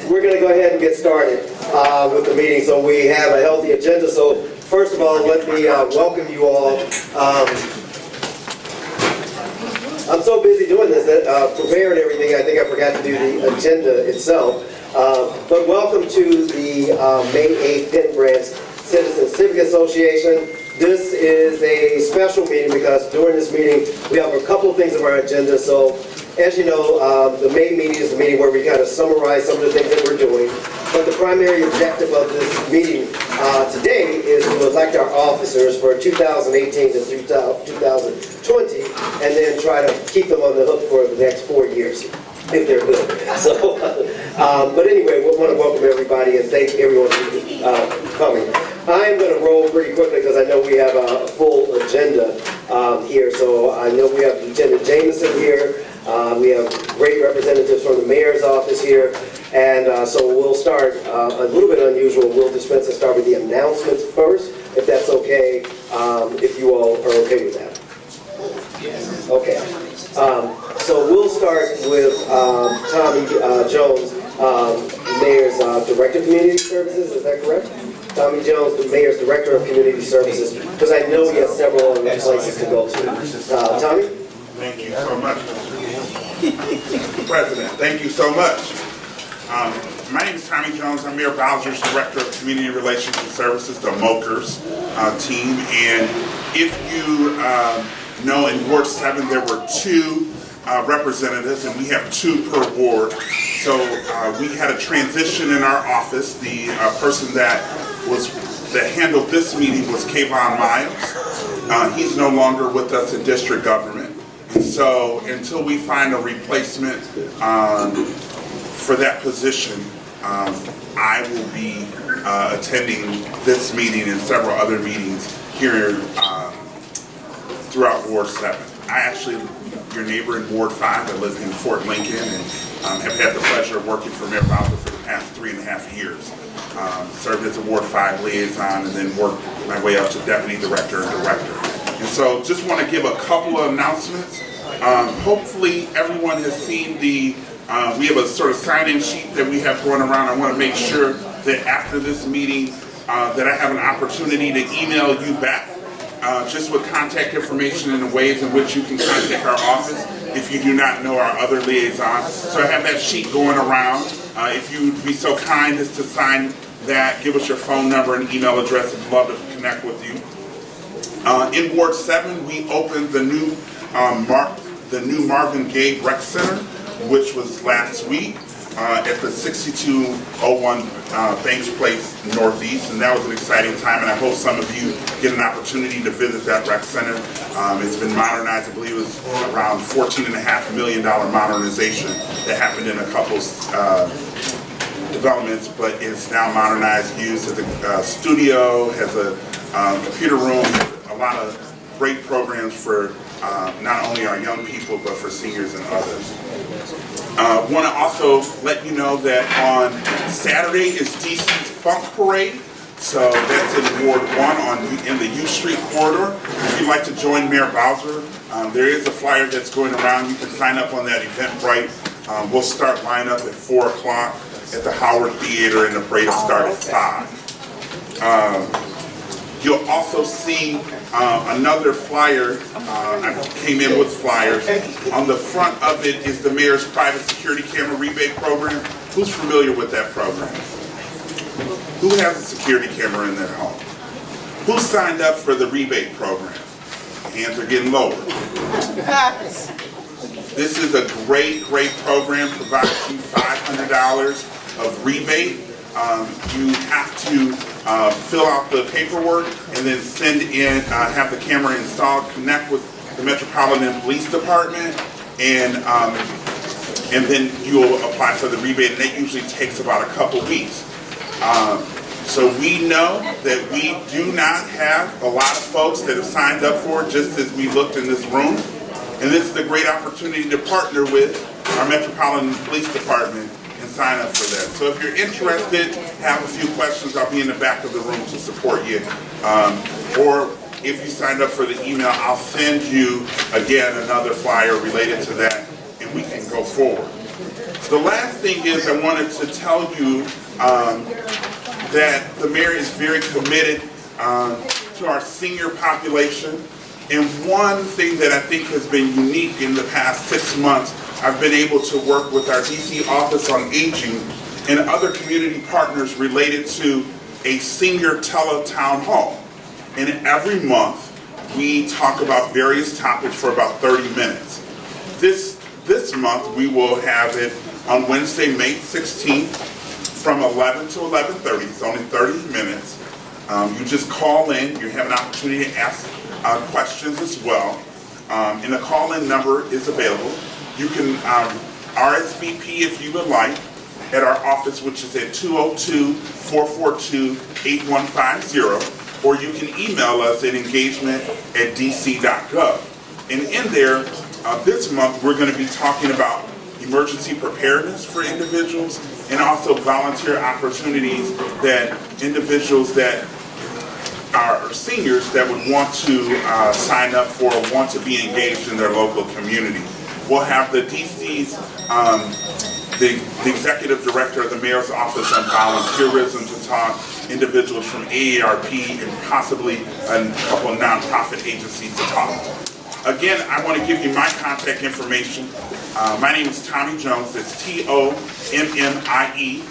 we're going to go ahead and get started with the meeting. So we have a healthy agenda. So first of all, let me welcome you all. I'm so busy doing this that preparing everything, I think I forgot to do the agenda itself. But welcome to the May 8th Penn Branch Citizen Civic Association. This is a special meeting because during this meeting we have a couple of things on our agenda. So as you know, the May meeting is the meeting where we kind of summarize some of the things that we're doing. But the primary objective of this meeting today is to elect our officers for 2018 to 2020, and then try to keep them on the hook for the next 4 years, if they're good. So, but anyway, we want to welcome everybody and thank everyone for coming. I'm going to roll pretty quickly because I know we have a full agenda here. So I know we have Lieutenant Jameson here. We have great representatives from the mayor's office here. And so we'll start a little bit unusual. We'll dispense and start with the announcements first, if that's okay, if you all are okay with that. Yes. Okay. So we'll start with Tommy Jones, Mayor's Director of Community Services. Is that correct? Tommy Jones, the Mayor's Director of Community Services, because I know he has several other places to go to. Tommy? Thank you so much, President. Thank you so much. My name is Tommy Jones. I'm Mayor Bowser's Director of Community Relations and Services, the MOKERS team. And if you know, in Ward 7 there were 2 representatives, and we have 2 per ward. So we had a transition in our office. The person that handled this meeting was Kayvon Miles. He's no longer with us in district government. And so until we find a replacement for that position, I will be attending this meeting and several other meetings here throughout Ward 7. I actually am your neighbor in Ward 5. I live in Fort Lincoln and have had the pleasure of working for Mayor Bowser for the past 3.5 years. Served as a Ward 5 liaison and then worked my way up to Deputy Director and Director. And so just want to give a couple of announcements. Hopefully everyone has seen we have a sort of sign-in sheet that we have going around. I want to make sure that after this meeting that I have an opportunity to email you back just with contact information and the ways in which you can contact our office if you do not know our other liaisons. So I have that sheet going around. If you would be so kind as to sign that, give us your phone number and email address. We'd love to connect with you. In Ward 7, we opened the new Marvin Gaye Rec Center, which was last week at the 6201 Banks Place Northeast, and that was an exciting time, and I hope some of you get an opportunity to visit that rec center. It's been modernized. I believe it was around $14.5 million modernization that happened in a couple developments, but it's now modernized, used as a studio, has a computer room, a lot of great programs for not only our young people, but for seniors and others. Want to also let you know that on Saturday is DC's Funk Parade. So that's in Ward 1 in the U Street corridor. If you'd like to join Mayor Bowser, there is a flyer that's going around. You can sign up on that Eventbrite. We'll start line up at 4 o'clock at the Howard Theater, and the parade will start at 5. You'll also see another flyer. I came in with flyers. On the front of it is the mayor's private security camera rebate program. Who's familiar with that program? Who has a security camera in their home? Who signed up for the rebate program? Hands are getting lower. This is a great program. Provides you $500 of rebate. You have to fill out the paperwork and then send in, have the camera installed, connect with the Metropolitan Police Department, and then you'll apply for the rebate, and that usually takes about a couple weeks. So we know that we do not have a lot of folks that have signed up for it, just as we looked in this room. And this is a great opportunity to partner with our Metropolitan Police Department and sign up for that. So if you're interested, have a few questions, I'll be in the back of the room to support you. Or if you signed up for the email, I'll send you, again, another flyer related to that, and we can go forward. The last thing is I wanted to tell you that the mayor is very committed to our senior population. And one thing that I think has been unique in the past 6 months, I've been able to work with our DC Office on Aging and other community partners related to a senior tele-town hall. And every month, we talk about various topics for about 30 minutes. This month, we will have it on Wednesday, May 16th, from 11 to 11:30. It's only 30 minutes. You just call in. You have an opportunity to ask questions as well. And the call-in number is available. You can RSVP if you would like at our office, which is at 202-442-8150, or you can email us at engagement@dc.gov. And in there, this month, we're going to be talking about emergency preparedness for individuals and also volunteer opportunities that individuals that are seniors that would want to sign up for or want to be engaged in their local community. We'll have the DC's, the executive director of the mayor's office on volunteerism to talk, individuals from AARP and possibly a couple of nonprofit agencies to talk. Again, I want to give you my contact information. My name is Tommy Jones. It's TOMMIE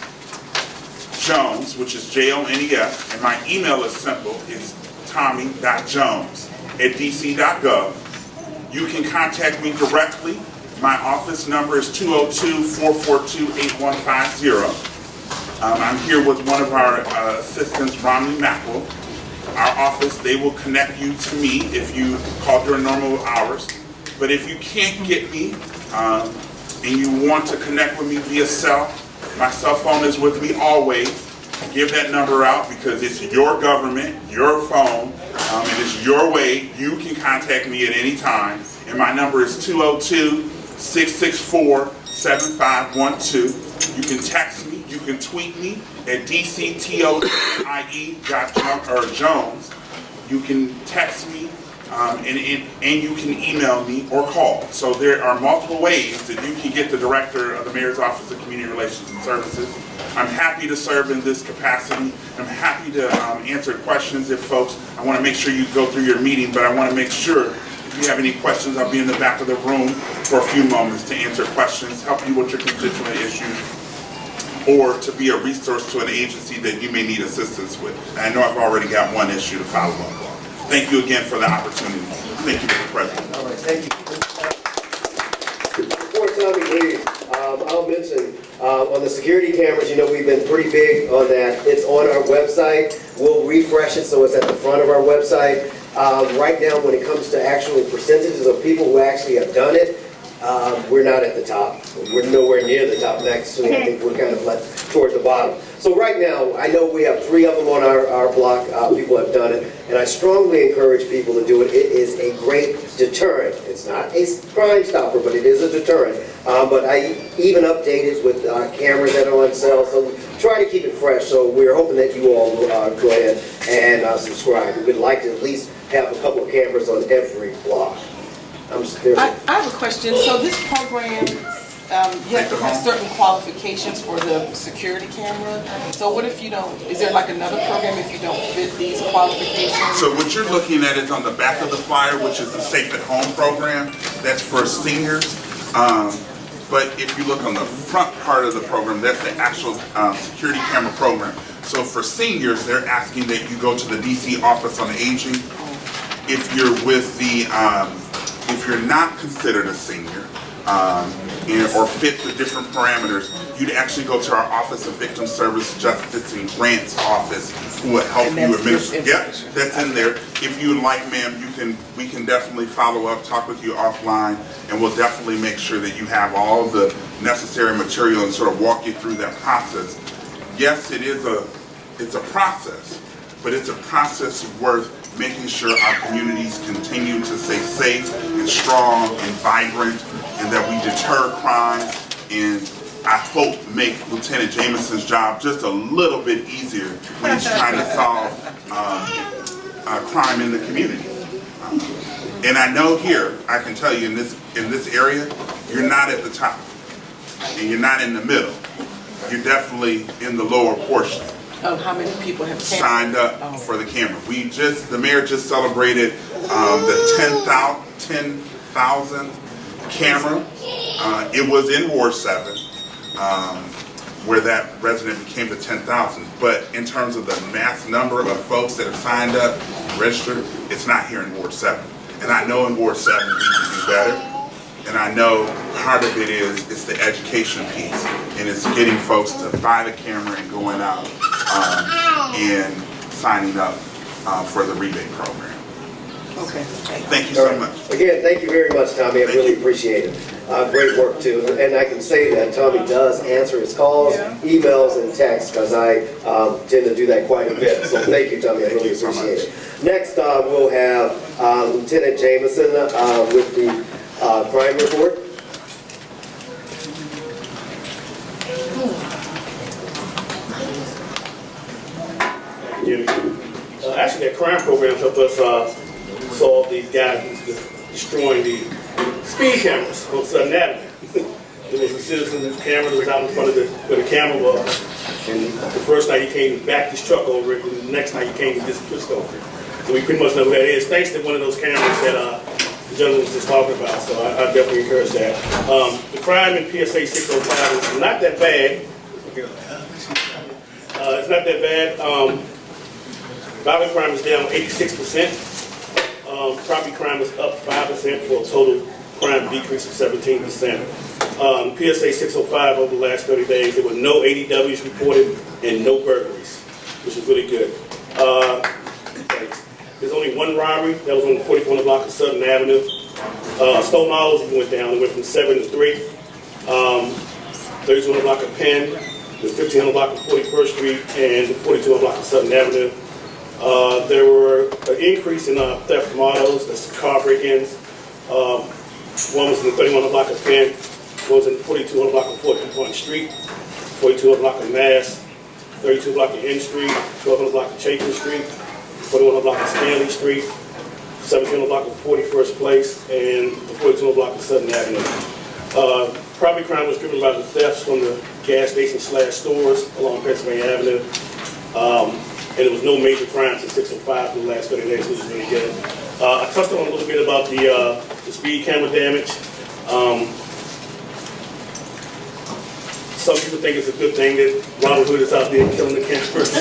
Jones, which is JONES, and my email is simple. It's tommy.jones@dc.gov. You can contact me directly. My office number is 202-442-8150. I'm here with one of our assistants, Romney Mackwell. Our office, they will connect you to me if you call during normal hours. But if you can't get me and you want to connect with me via cell, my cell phone is with me always. Give that number out because it's your government, your phone, it is your way. You can contact me at any time. And my number is 202-664-7512. You can text me. You can tweet me at DCTOIE.Jones. You can text me and you can email me or call. So there are multiple ways that you can get the director of the Mayor's Office of Community Relations and Services. I'm happy to serve in this capacity. I'm happy to answer questions if folks, I want to make sure you go through your meeting, but I want to make sure if you have any questions, I'll be in the back of the room for a few moments to answer questions, help you with your constituent issues, or to be a resource to an agency that you may need assistance with. And I know I've already got one issue to follow up on. Thank you again for the opportunity. Thank you, Mr. President. All right, thank you. Before Tommy leaves, I'll mention on the security cameras, you know, we've been pretty big on that. It's on our website. We'll refresh it so it's at the front of our website. Right now, when it comes to actually percentages of people who actually have done it, we're not at the top. We're nowhere near the top. Actually, I think we're kind of left towards the bottom. So right now, I know we have 3 of them on our block. People have done it, and I strongly encourage people to do it. It is a great deterrent. It's not a crime stopper, but it is a deterrent. But I even update it with cameras that are on sale, so try to keep it fresh. So we're hoping that you all will go ahead and subscribe. We'd like to at least have a couple of cameras on every block. I have a question. So this program, you have to have certain qualifications for the security camera. So what if you don't, is there like another program if you don't fit these qualifications? So what you're looking at is on the back of the flyer, which is the Safe at Home program. That's for seniors. But if you look on the front part of the program, that's the actual security camera program. So for seniors, they're asking that you go to the DC Office on Aging. If you're with the if you're not considered a senior or fit the different parameters, you'd actually go to our Office of Victim Service Justice and Grants office, who will help you administer. Yep, that's in there. If you would like, ma'am, we can definitely follow up, talk with you offline, and we'll definitely make sure that you have all the necessary material and sort of walk you through that process. Yes, it's a process, but it's a process worth making sure our communities continue to stay safe and strong and vibrant, and that we deter crime, and I hope make Lieutenant Jameson's job just a little bit easier when he's trying to solve crime in the community. And I know here, I can tell you in this area, you're not at the top. and you're not in the middle. You're definitely in the lower portion. Oh, how many people have Signed up for the camera. The mayor just celebrated the 10,000 camera. It was in Ward 7 where that resident became the 10,000. But in terms of the mass number of folks that have signed up, registered, it's not here in Ward 7. And I know in Ward 7 we can do better. And I know part of it is it's the education piece, and it's getting folks to buy the camera and going out and signing up for the rebate program. Okay. Thank you so much. Again, thank you very much, Tommy. I really appreciate it. Great work too. And I can say that Tommy does answer his calls, emails, and texts, because I tend to do that quite a bit. So thank you, Tommy. I really appreciate it. Next, we'll have Lieutenant Jameson with the crime report. Actually, that crime program helped us solve these guys who's destroying the speed cameras on Southern Avenue. There was a citizen camera that was out in front of where the camera was, and the first night he came, he backed his truck over it, and the next night he came and just pushed over it. So we pretty much know who that is, thanks to one of those cameras that the gentleman was just talking about, so I definitely encourage that. The crime in PSA 605 is not that bad. It's not that bad. Violent crime is down 86%. Property crime is up 5% for a total crime decrease of 17%. PSA 605 over the last 30 days, there were no ADWs reported and no burglaries, which is really good. There's only one robbery, that was on the 4400 block of Southern Avenue. Stolen autos went down, it went from 7 to 3. 3200 block of Penn, the 1500 block of 41st Street, and the 4200 block of Southern Avenue. There were an increase in theft from autos, that's car break-ins. One was in the 3100 block of Penn, one was in the 4200 block of 42nd Street, 4200 block of Mass, 32 block of N Street, 1200 block of Chapin Street, 4100 block of Stanley Street, 1700 block of 41st Place, and the 4200 block of Southern Avenue. Property crime was driven by the thefts from the gas station/stores along Pennsylvania Avenue. And there was no major crimes in 605 for the last 30 days, which is really good. I touched on a little bit about the speed camera damage. Some people think it's a good thing that Robert Hood is out there killing the cameras.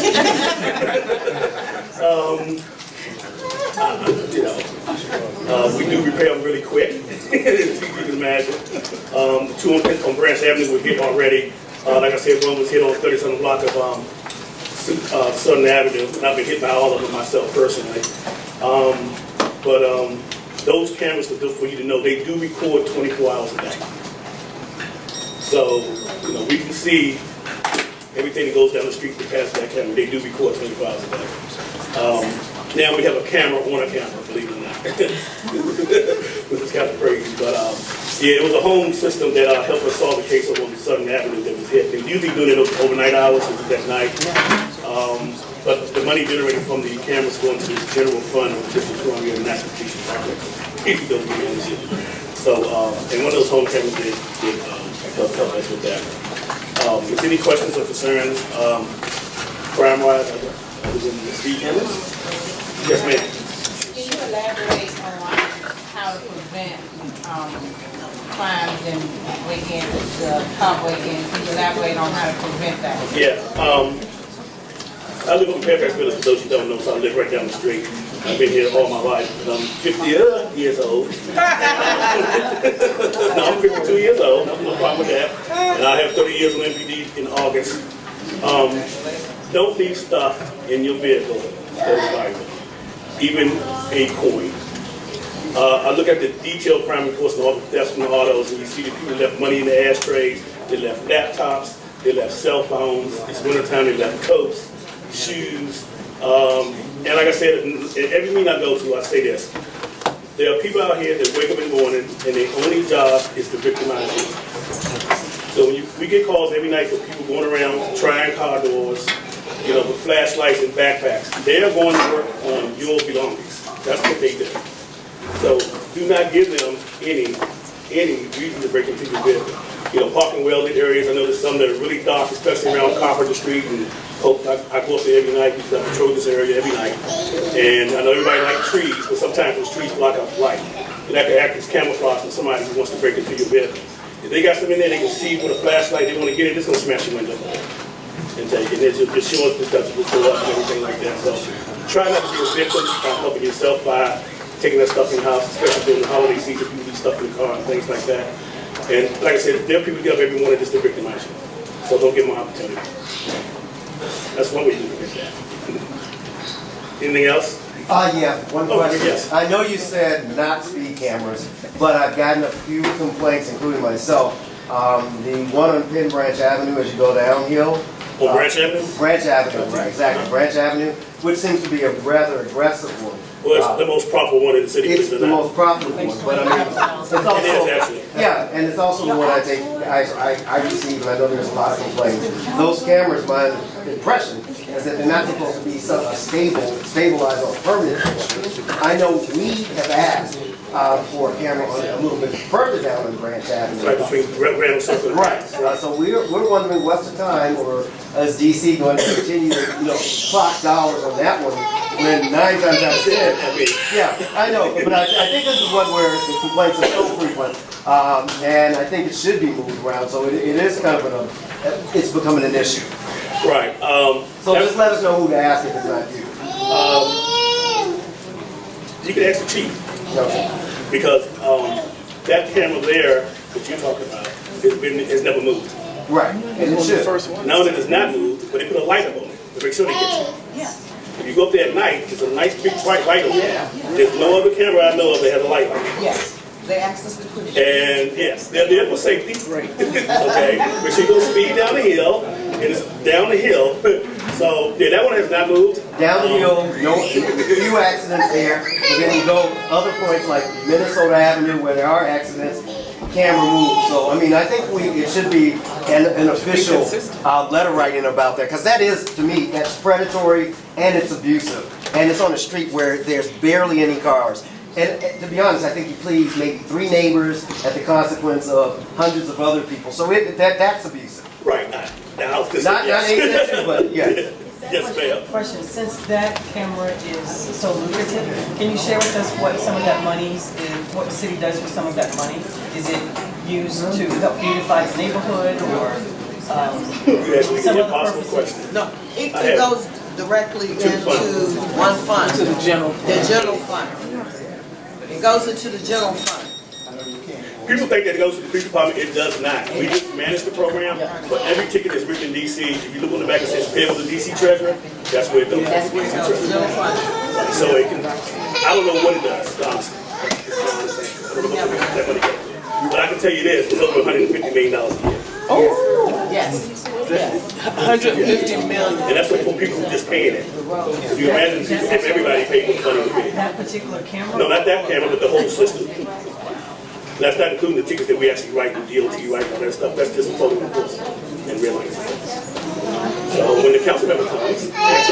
We do repair them really quick, as you can imagine. The two on Branch Avenue were hit already. Like I said, one was hit on 37th block of Southern Avenue, and I've been hit by all of them myself personally. Those cameras, for you to know, they do record 24 hours a day. So, we can see everything that goes down the street that passes that camera. They do record 24 hours a day. Now we have a camera on a camera, believe it or not, which is kind of crazy. But yeah, it was a home system that helped us solve the case on Southern Avenue that was hit. They usually do it in overnight hours, which is at night. But the money generated from the cameras going to the general fund of the District of Columbia and National Teaching Project. So, and one of those home cameras did help us with that. If there's any questions or concerns, crime-wise, other than the speed cameras? Yes, ma'am. Can you elaborate on how to prevent crimes and break-ins, car break-ins? Can you elaborate on how to prevent that? Yeah. I live on Fairfax Village, for those who don't know, so I live right down the street. I've been here all my life, and I'm 50 years old. No, I'm 52 years old, no problem with that. And I have 30 years on MPD in August. Don't leave stuff in your vehicle that is valuable, even a coin. I look at the detailed crime reports and all the thefts from the autos, and you see that people left money in the ashtrays, they left laptops, they left cell phones, it's wintertime, they left coats, shoes, and like I said, in every meeting I go to, I say this. There are people out here that wake up in the morning and their only job is to victimize you. So we get calls every night for people going around trying car doors, with flashlights and backpacks. They are going to work on your belongings. That's what they do. So do not give them any reason to break into your vehicle. parking well-lit areas. I know there's some that are really dark, especially around Carpenter Street, and I go up there every night because I patrol this area every night. And I know everybody likes trees, but sometimes those trees block out the light. And that can act as camouflage for somebody who wants to break into your vehicle. If they got something in there, they can see with a flashlight, they want to get it, it's going to smash your window and take it. And it just shows the stuff will go up and everything like that. So try not to be a victim by helping yourself by taking that stuff in the house, especially during the holiday season, people leave stuff in the car and things like that. And like I said, there are people get up every morning just to victimize you. So don't give them an opportunity. That's one way to look at that. Anything else? Yeah, one question. Yes. I know you said not speed cameras, but I've gotten a few complaints, including myself. The one on Penn Branch Avenue as you go downhill. On Branch Avenue? Branch Avenue, right, exactly, Branch Avenue, which seems to be a rather aggressive one. Well, it's the most profitable one in the city. It's the most profitable one, but I mean, it's also, It is actually. yeah, and it's also the one I think I receive, and I know there's a lot of complaints. Those cameras, my impression is that they're not supposed to be stabilized or permanent. I know we have asked for a camera a little bit further down on Branch Avenue. Right between Randall Circle and Right, so we're wondering what's the time, or is DC going to continue to, clock dollars on that one, when 9 times out of 10, yeah, I know, but I think this is one where the complaints are so frequent, and I think it should be moved around, so it is kind of it's becoming an issue. Right. So just let us know who to ask if it's not you. You can ask the chief. Okay. Because that camera there that you're talking about has never moved. Right, and it should. Not only has not moved, but they put a light up on it to make sure they get you. If you go up there at night, there's a nice big bright light on there. There's no other camera I know of that has a light like it. Yes, they asked us to put it. And yes, they're there for safety. Okay, but she goes speed down the hill, and it's down the hill. So yeah, that one has not moved. Down the hill, a few accidents there, but then you go other points like Minnesota Avenue where there are accidents, camera moves. So I mean, I think it should be an official letter writing about that, because that is, to me, that's predatory and it's abusive, and it's on a street where there's barely any cars. And to be honest, I think you please maybe 3 neighbors at the consequence of hundreds of other people. So that's abusive. Right, now this Not intentional, but yeah. Yes, ma'am. Question, since that camera is so lucrative, can you share with us what some of that money is, what the city does with some of that money? Is it used to help beautify the neighborhood, or You asked me some an other impossible purposes? question. No, it I have goes directly into funds. one fund. To the general fund. The general fund. It goes into the general fund. People think that it goes to the police department. It does not. We just manage the program, but every ticket that's written in DC, if you look on the back and says payable to DC Treasurer, that's where it goes. That's where it goes, general fund. So it can, I don't know what it does, honestly. I don't know what that money goes to. But I can tell you this, it's over $150 million a year. Yes. 150 million. And that's for people who just paying it. If you imagine if everybody paid what the money would be. That particular camera? No, not that camera, but the whole system. That's not including the tickets that we actually write, the DOT write, all that stuff. That's just photo enforcement and real life. So when the council member comes, ask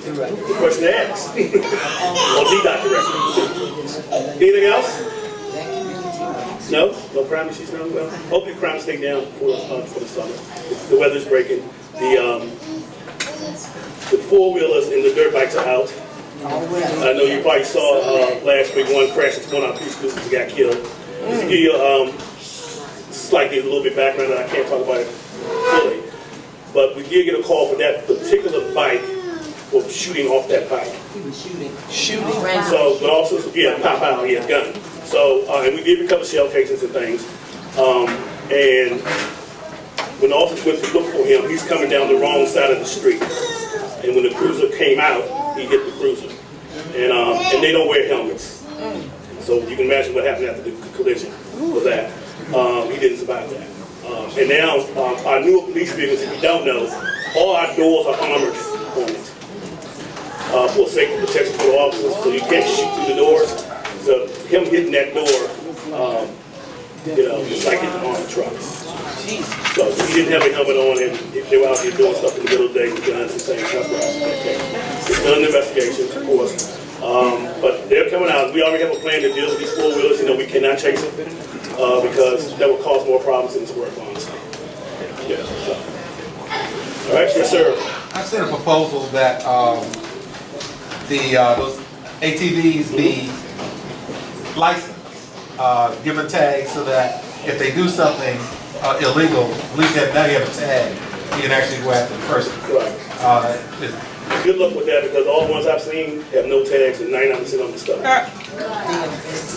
them the question to ask. Or DDOT director. Anything else? No? No crime issues now? Well, hopefully crime will stay down for the summer. The weather's breaking. The four-wheelers and the dirt bikes are out. I know you probably saw last week one crash into one of our police cruisers and got killed. Just to give you slightly a little bit background, and I can't talk about it fully, but we did get a call for that particular bike for shooting off that bike. Shooting. So, but also, pop out, gun. So, and we did recover shell casings and things. And when the officers went to look for him, he's coming down the wrong side of the street. And when the cruiser came out, he hit the cruiser. And they don't wear helmets. So you can imagine what happened after the collision with that. He didn't survive that. And now, our newer police vehicles, if you don't know, all our doors are armored on it. For safety protection for the officers, so you can't shoot through the doors. So him hitting that door, it's like hitting an armored truck. So he didn't have a helmet on, and they were out here doing stuff in the middle of the day with guns and things. It's done an investigation, of course. But they're coming out. We already have a plan to deal with these four-wheelers. We cannot chase them. because that would cause more problems in this work, honestly. Yeah, so. All right, yes, sir. I sent a proposal that those ATVs be licensed, given tags so that if they do something illegal, at least now you have a tag, you can actually go after the person. Right. Good luck with that, because all the ones I've seen have no tags and 99% of them stuff.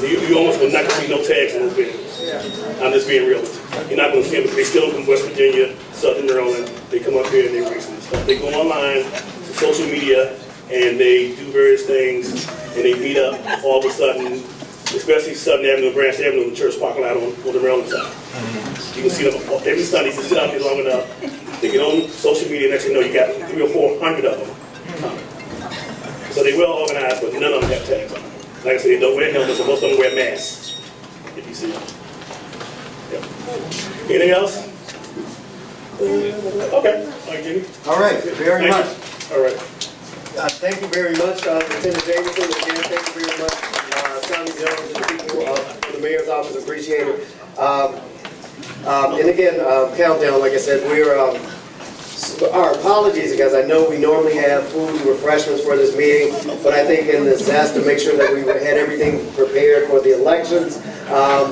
You almost will not see no tags in those videos. I'm just being real with you. You're not going to see them. They still come from West Virginia, Southern Maryland. They come up here and they race and stuff. They go online to social media and they do various things and they meet up all of a sudden, especially Southern Avenue and Branch Avenue, the church parking lot on the Maryland side. You can see them every Sunday. You sit out there long enough. They get on social media, and next thing you know, you got 300 or 400 of them. So they well organized, but none of them have tags on. Like I said, they don't wear helmets, and most of them wear masks. If you see them. Yeah. Anything else? Okay. All right, Jimmy. All right, very much. All right. Thank you very much, Lieutenant Davidson. Again, thank you very much, County Jones and the people of the Mayor's Office. Appreciate it. And again, countdown, like I said, we're, our apologies, because I know we normally have food and refreshments for this meeting, but I think in the zest to make sure that we had everything prepared for the elections,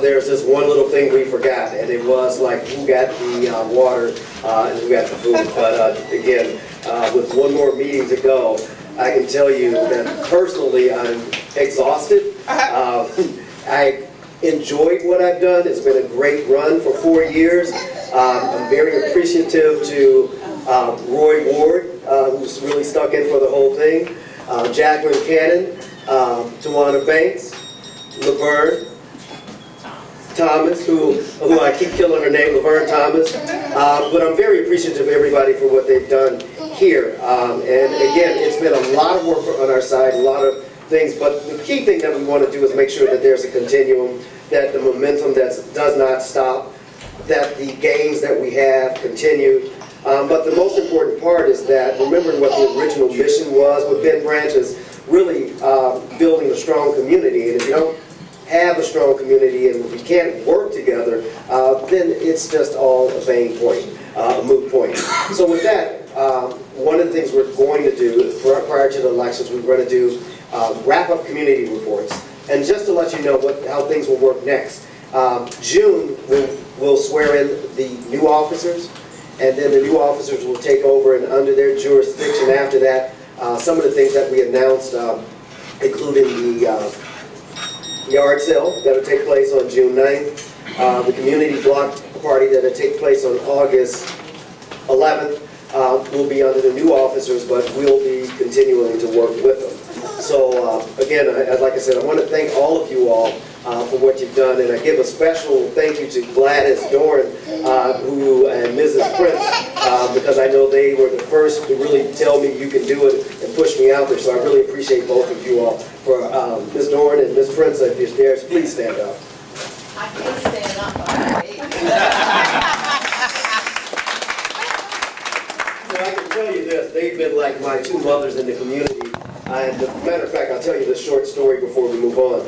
there's this one little thing we forgot, and it was like who got the water and who got the food. But again, with one more meeting to go, I can tell you that personally I'm exhausted. I enjoyed what I've done. It's been a great run for 4 years. I'm very appreciative to Roy Ward, who's really stuck in for the whole thing, Jacqueline Cannon, Tawana Banks, Laverne Thomas, who I keep killing her name, Laverne Thomas. But I'm very appreciative of everybody for what they've done here. And again, it's been a lot of work on our side, a lot of things, but the key thing that we want to do is make sure that there's a continuum, that the momentum does not stop, that the gains that we have continue. But the most important part is that remembering what the original mission was with Ben Branch is really building a strong community. And if you don't have a strong community and if we can't work together, then it's just all a vain point, a moot point. So with that, one of the things we're going to do prior to the elections, we're going to do wrap-up community reports. And just to let you know how things will work next, June we'll swear in the new officers, and then the new officers will take over and under their jurisdiction after that. Some of the things that we announced, including the yard sale that will take place on June 9th, the community block party that will take place on August 11th, will be under the new officers, but we'll be continuing to work with them. So again, like I said, I want to thank all of you all for what you've done, and I give a special thank you to Gladys Doran and Mrs. Prince, because I know they were the first to really tell me you can do it and push me out there. So I really appreciate both of you all. For Ms. Doran and Ms. Prince, if you're there, please stand up. I can't stand up. So I can tell you this, they've been like my two mothers in the community. And as a matter of fact, I'll tell you this short story before we move on.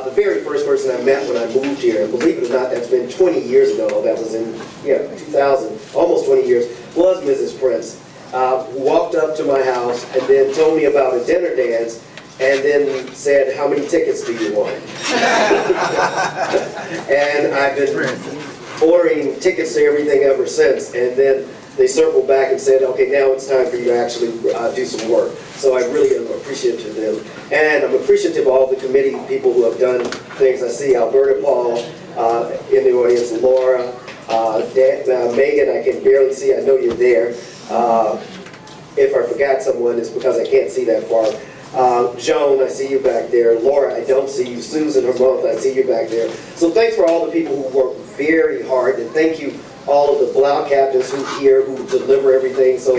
The very first person I met when I moved here, and believe it or not, that's been 20 years ago, that was in 2000, almost 20 years, was Mrs. Prince, who walked up to my house and then told me about a dinner dance, and then said, "How many tickets do you want?" And I've been ordering tickets to everything ever since, and then they circled back and said, "Okay, now it's time for you to actually do some work." So I really am appreciative of them. And I'm appreciative of all the committee people who have done things. I see Alberta Paul in the audience, Laura, Megan, I can barely see, I know you're there. If I forgot someone, it's because I can't see that far. Joan, I see you back there. Laura, I don't see you. Susan, her mom, I see you back there. So thanks for all the people who work very hard, and thank you all of the block captains who here, who deliver everything. So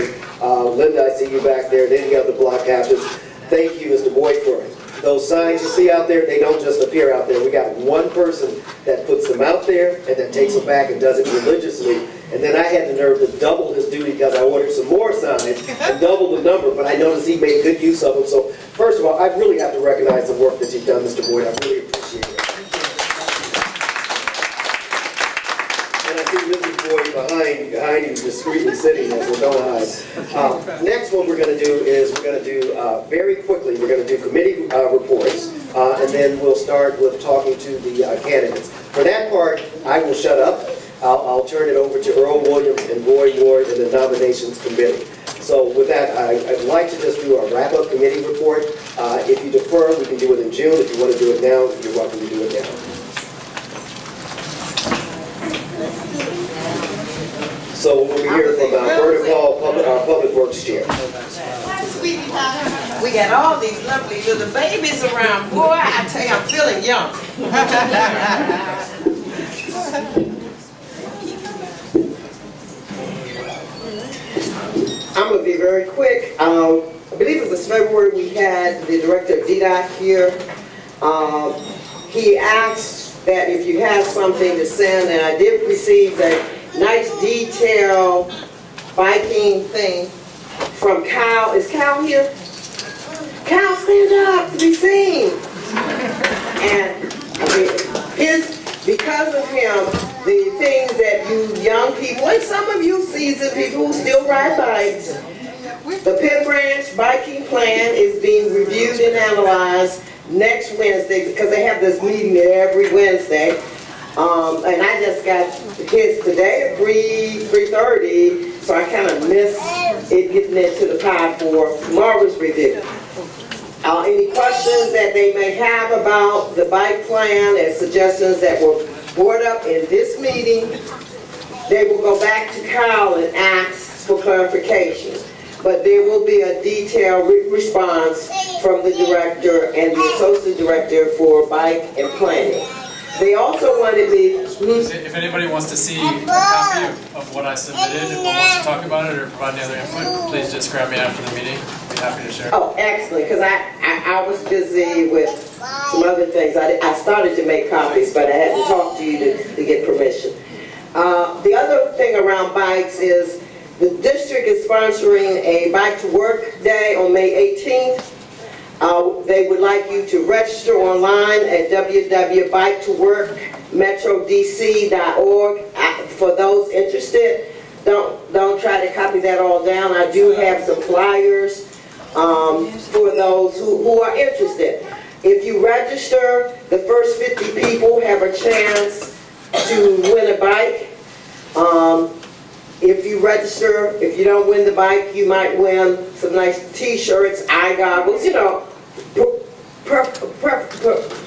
Linda, I see you back there, and any other block captains. Thank you, Mr. Boyd, for those signs you see out there. They don't just appear out there. We got one person that puts them out there and then takes them back and does it religiously. And then I had the nerve to double his duty because I ordered some more signs and double the number, but I noticed he made good use of them. So first of all, I really have to recognize the work that you've done, Mr. Boyd. I really appreciate it. discreetly sitting there, so don't hide. Next, what we're going to do is we're going to do, very quickly, we're going to do committee reports, and then we'll start with talking to the candidates. For that part, I will shut up. I'll turn it over to Earl Williams and Roy Ward in the nominations committee. So with that, I'd like to just do a wrap-up committee report. If you defer, we can do it in June. If you want to do it now, you're welcome to do it now. So we'll be hearing from Roberta Paul, our Public Works Chair. We got all these lovely little babies around. Boy, I tell you, I'm feeling young. I'm going to be very quick. I believe it was February we had the director of DDOT here. He asked that if you have something to send, and I did receive a nice detailed biking thing from Kyle. Is Kyle here? Kyle, stand up to be seen. And because of him, the things that you young people, and some of you seasoned people who still ride bikes, the Penn Branch biking plan is being reviewed and analyzed next Wednesday, because they have this meeting every Wednesday. And I just got his today at 3:30, so I kind of missed it getting into the pod for tomorrow's review. Any questions that they may have about the bike plan and suggestions that were brought up in this meeting, they will go back to Kyle and ask for clarification. But there will be a detailed response from the director and the associate director for bike and planning. They also wanted me... If anybody wants to see a copy of what I submitted and wants to talk about it or provide any other input, please just grab me after the meeting. I'd be happy to share. Oh, excellent, because I was busy with some other things. I started to make copies, but I had to talk to you to get permission. The other thing around bikes is the district is sponsoring a Bike to Work Day on May 18th. They would like you to register online at www.biketoworkmetrodc.org. For those interested, don't try to copy that all down. I do have some flyers for those who are interested. If you register, the first 50 people have a chance to win a bike. If you register, if you don't win the bike, you might win some nice t-shirts, eye goggles, you know,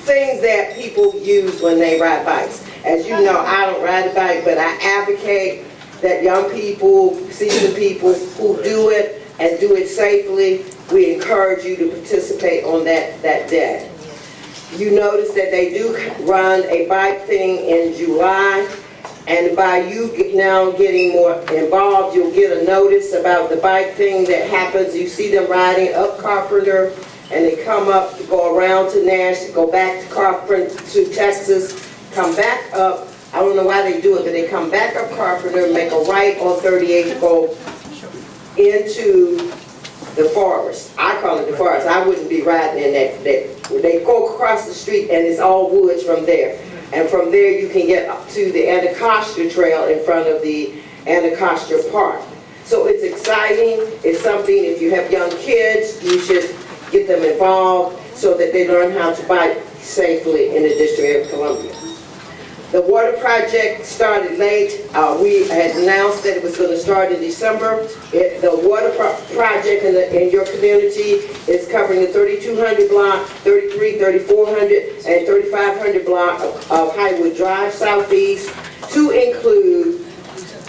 things that people use when they ride bikes. As you know, I don't ride a bike, but I advocate that young people, seasoned people who do it and do it safely, we encourage you to participate on that day. You notice that they do run a bike thing in July. And by you now getting more involved, you'll get a notice about the bike thing that happens. You see them riding up Carpenter, and they come up, go around to Nash, go back to Carpenter, to Texas, come back up. I don't know why they do it, but they come back up Carpenter, make a right on 38, go into the forest. I call it the forest. I wouldn't be riding in that. They go across the street, and it's all woods from there. And from there, you can get up to the Anacostia Trail in front of the Anacostia Park. So it's exciting. It's something, if you have young kids, you should get them involved so that they learn how to bike safely in the District of Columbia. The water project started late. We had announced that it was going to start in December. The water project in your community is covering the 3200 block, 33, 3400, and 3500 block of Highwood Drive Southeast, to include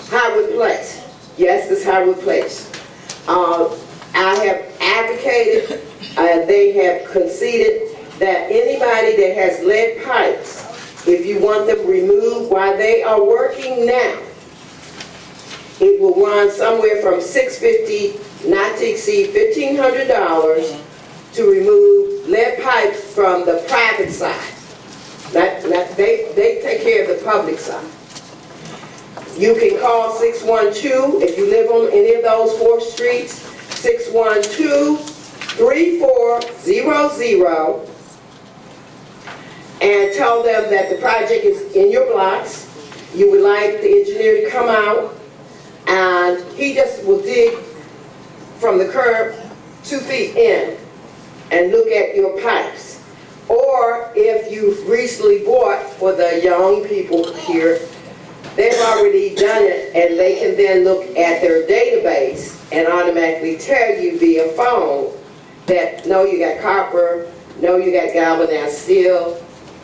Highwood Place. Yes, this Highwood Place. I have advocated, they have conceded that anybody that has lead pipes, if you want them removed while they are working now, it will run somewhere from $650, not to exceed $1,500, to remove lead pipes from the private side. They take care of the public side. You can call 612, if you live on any of those 4 streets, 612-3400, and tell them that the project is in your blocks. You would like the engineer to come out and he just will dig from the curb 2 feet in and look at your pipes. Or if you've recently bought, for the young people here, they've already done it, and they can then look at their database and automatically tell you via phone that, no, you got copper, no, you got galvanized steel,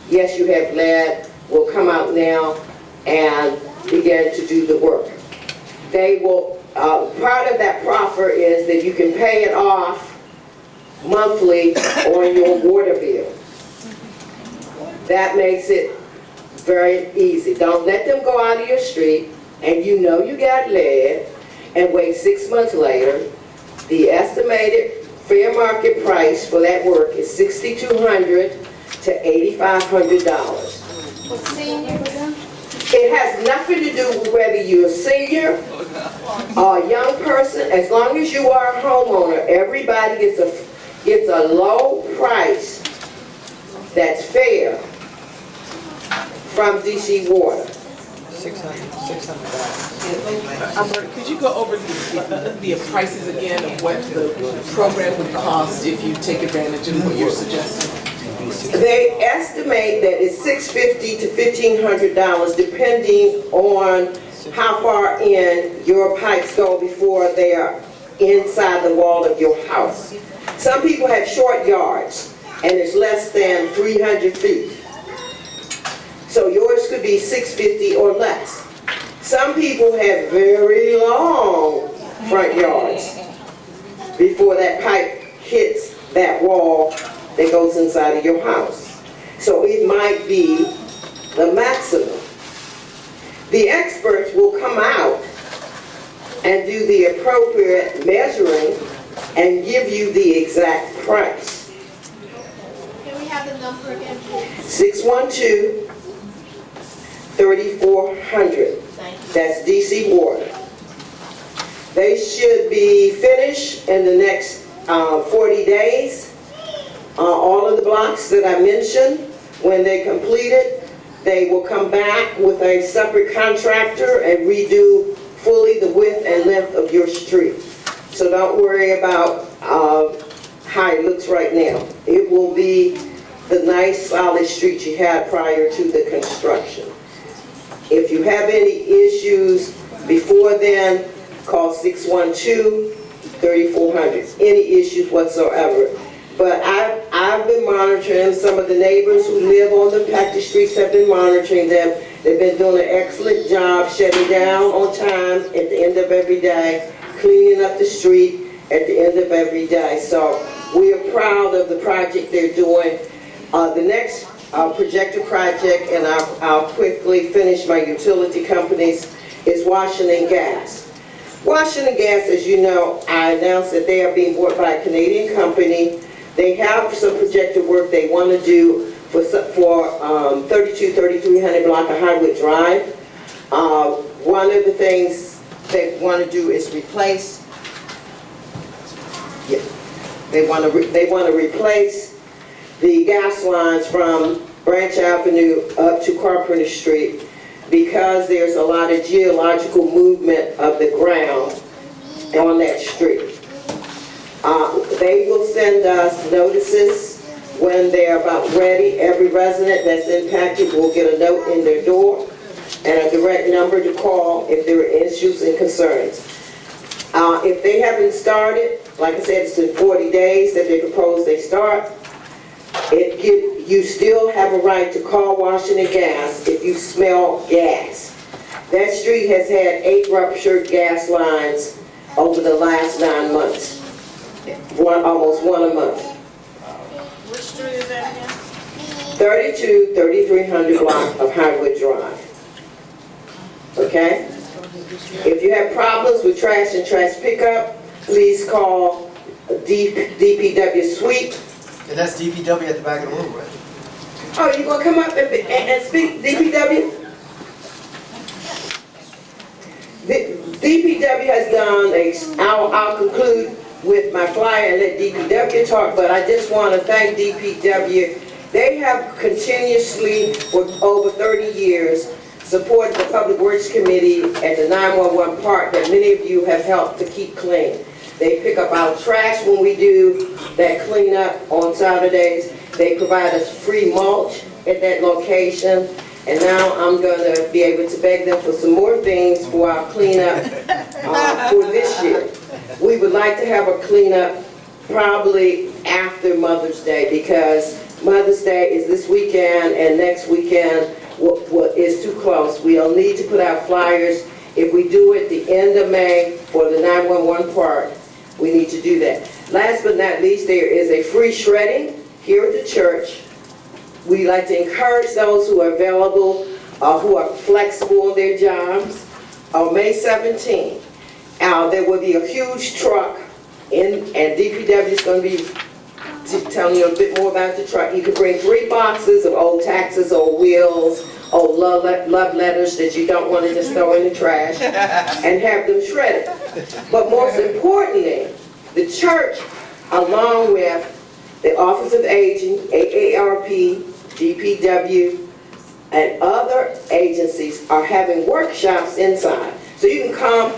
yes, you have lead, will come out now and begin to do the work. They will, part of that proffer is that you can pay it off monthly on your water bill. That makes it very easy. Don't let them go out of your street and you know you got lead and wait 6 months later. The estimated fair market price for that work is $6,200 to $8,500. It has nothing to do with whether you're a senior or a young person. As long as you are a homeowner, everybody gets a low price that's fair from DC Water. Roberta, could you go over the prices again of what the program would cost if you take advantage of what you're suggesting? They estimate that it's $650 to $1,500 depending on how far in your pipes go before they are inside the wall of your house. Some people have short yards and it's less than 300 feet. So yours could be $650 or less. Some people have very long front yards before that pipe hits that wall that goes inside of your house. So it might be the maximum. The experts will come out and do the appropriate measuring and give you the exact price. Can we have the number again, please? 612-3400. Thank you. That's DC Water. They should be finished in the next 40 days. All of the blocks that I mentioned, when they complete it, they will come back with a separate contractor and redo fully the width and length of your street. So don't worry about how it looks right now. It will be the nice solid street you had prior to the construction. If you have any issues before then, call 612-3400. Any issues whatsoever. But I've been monitoring some of the neighbors who live on the impacted streets have been monitoring them. They've been doing an excellent job shutting down on time at the end of every day, cleaning up the street at the end of every day. So we are proud of the project they're doing. The next projected project, and I'll quickly finish my utility companies, is Washington Gas. Washington Gas, as you know, I announced that they are being bought by a Canadian company. They have some projected work they want to do for 3300 block of Highwood Drive. One of the things they want to do is replace. Yeah, they want to replace the gas lines from Branch Avenue up to Carpenter Street because there's a lot of geological movement of the ground on that street. They will send us notices when they're about ready. Every resident that's impacted will get a note in their door and a direct number to call if there are issues and concerns. If they haven't started, like I said, it's in 40 days that they propose they start. You still have a right to call Washington Gas if you smell gas. That street has had 8 ruptured gas lines over the last 9 months. Almost one a month. Which street is that again? 3300 block of Highwood Drive. Okay? If you have problems with trash and trash pickup, please call DPW Sweep. And that's DPW at the back of the room, right? Oh, you gonna come up and speak, DPW? DPW has done I'll conclude with my flyer and let DPW talk, but I just want to thank DPW. They have continuously, for over 30 years, supported the Public Works Committee at the 911 park that many of you have helped to keep clean. They pick up our trash when we do that cleanup on Saturdays. They provide us free mulch at that location. And now I'm gonna be able to beg them for some more things for our cleanup for this year. We would like to have a cleanup probably after Mother's Day, because Mother's Day is this weekend and next weekend is too close. We'll need to put out flyers. If we do it the end of May for the 911 park, we need to do that. Last but not least, there is a free shredding here at the church. We like to encourage those who are available, who are flexible on their jobs. On May 17th, there will be a huge truck and DPW is going to be telling you a bit more about the truck. You can bring 3 boxes of old taxes, old wheels, old love letters that you don't want to just throw in the trash, and have them shredded. But most importantly, the church, along with the Office of Aging, AARP, DPW, and other agencies are having workshops inside. So you can come,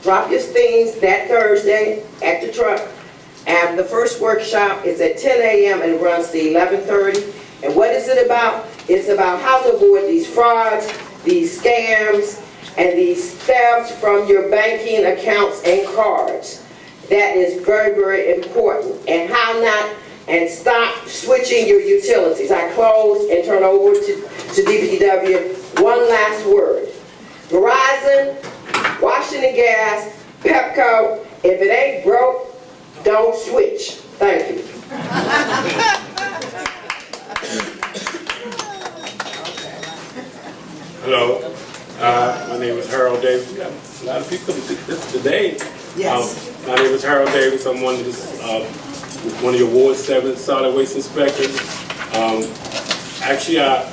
drop your things that Thursday at the truck. And the first workshop is at 10 a.m. and runs to 11:30. And what is it about? It's about how to avoid these frauds, these scams, and these thefts from your banking accounts and cards. That is very, very important. And how not, and stop switching your utilities. I close and turn over to DPW. One last word. Verizon, Washington Gas, Pepco, if it ain't broke, don't switch. Thank you. Hello, my name is Harold Davis. We got a lot of people today. Yes. My name is Harold Davis. I'm one of the Ward 7 solid waste inspectors. Actually, to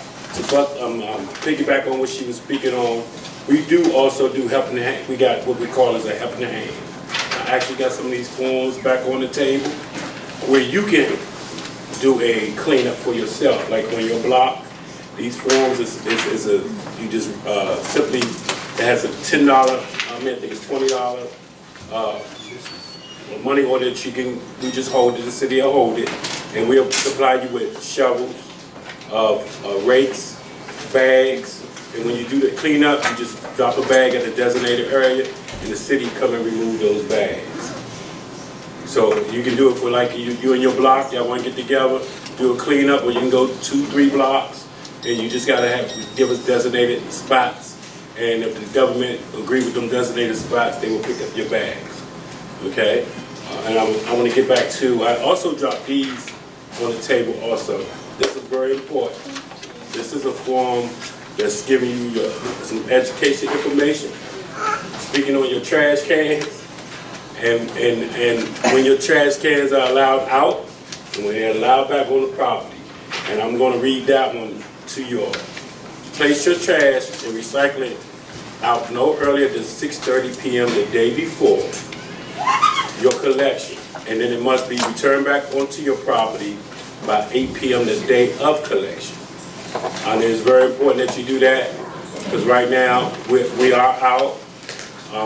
piggyback on what she was speaking on, we do also do helping hand. We got what we call as a helping hand. I actually got some of these forms back on the table where you can do a cleanup for yourself. Like on your block, these forms you just simply, it has a $10, I think it's $20 money order that we just hold it, the city will hold it, and we'll supply you with shovels, rakes, bags, and when you do the cleanup, you just drop a bag at a designated area, and the city come and remove those bags. So you can do it for like you and your block, y'all want to get together, do a cleanup, or you can go 2-3 blocks, and you just gotta give us designated spots, and if the government agree with them designated spots, they will pick up your bags. Okay? And I want to get back to, I also dropped these on the table also. This is very important. This is a form that's giving you some education information, speaking on your trash cans, and when your trash cans are allowed out, and when they're allowed back on the property. And I'm going to read that one to you all. Place your trash and recycle it out no earlier than 6:30 p.m. the day before your collection, and then it must be returned back onto your property by 8 p.m. the day of collection. And it's very important that you do that, because right now we are out.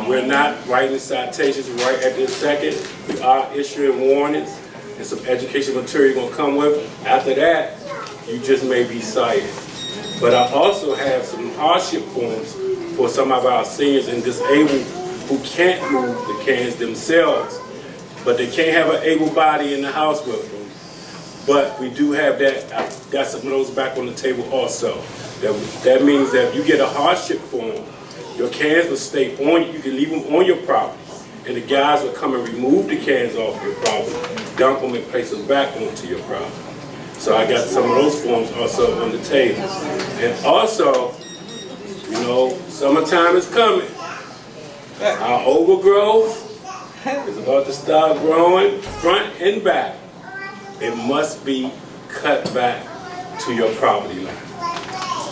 We're not writing citations right at this second. We are issuing warnings, and some education material going to come with it. After that, you just may be cited. But I also have some hardship forms for some of our seniors and disabled who can't move the cans themselves, but they can't have an able body in the house with them. But we do have that. I got some of those back on the table also. That means that if you get a hardship form, your cans will stay on, you can leave them on your property, and the guys will come and remove the cans off your property, dump them and place them back onto your property. So I got some of those forms also on the table. And also, you know, summertime is coming. Our overgrowth is about to start growing front and back. It must be cut back to your property line,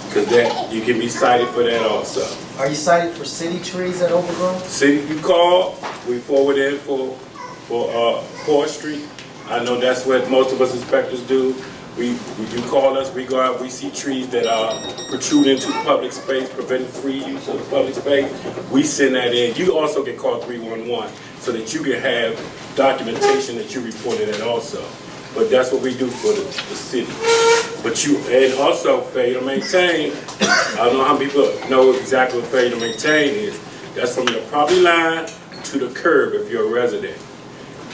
because that you can be cited for that also. Are you cited for city trees that overgrown? City, you call, we forward in for forestry. I know that's what most of us inspectors do. We do call us, we go out, we see trees that are protruding into public space, preventing free use of the public space. We send that in. You also can call 311 so that you can have documentation that you reported it also. But that's what we do for the city. But you, and also failure to maintain, I don't know how many people know exactly what failure to maintain is. That's from your property line to the curb if you're a resident.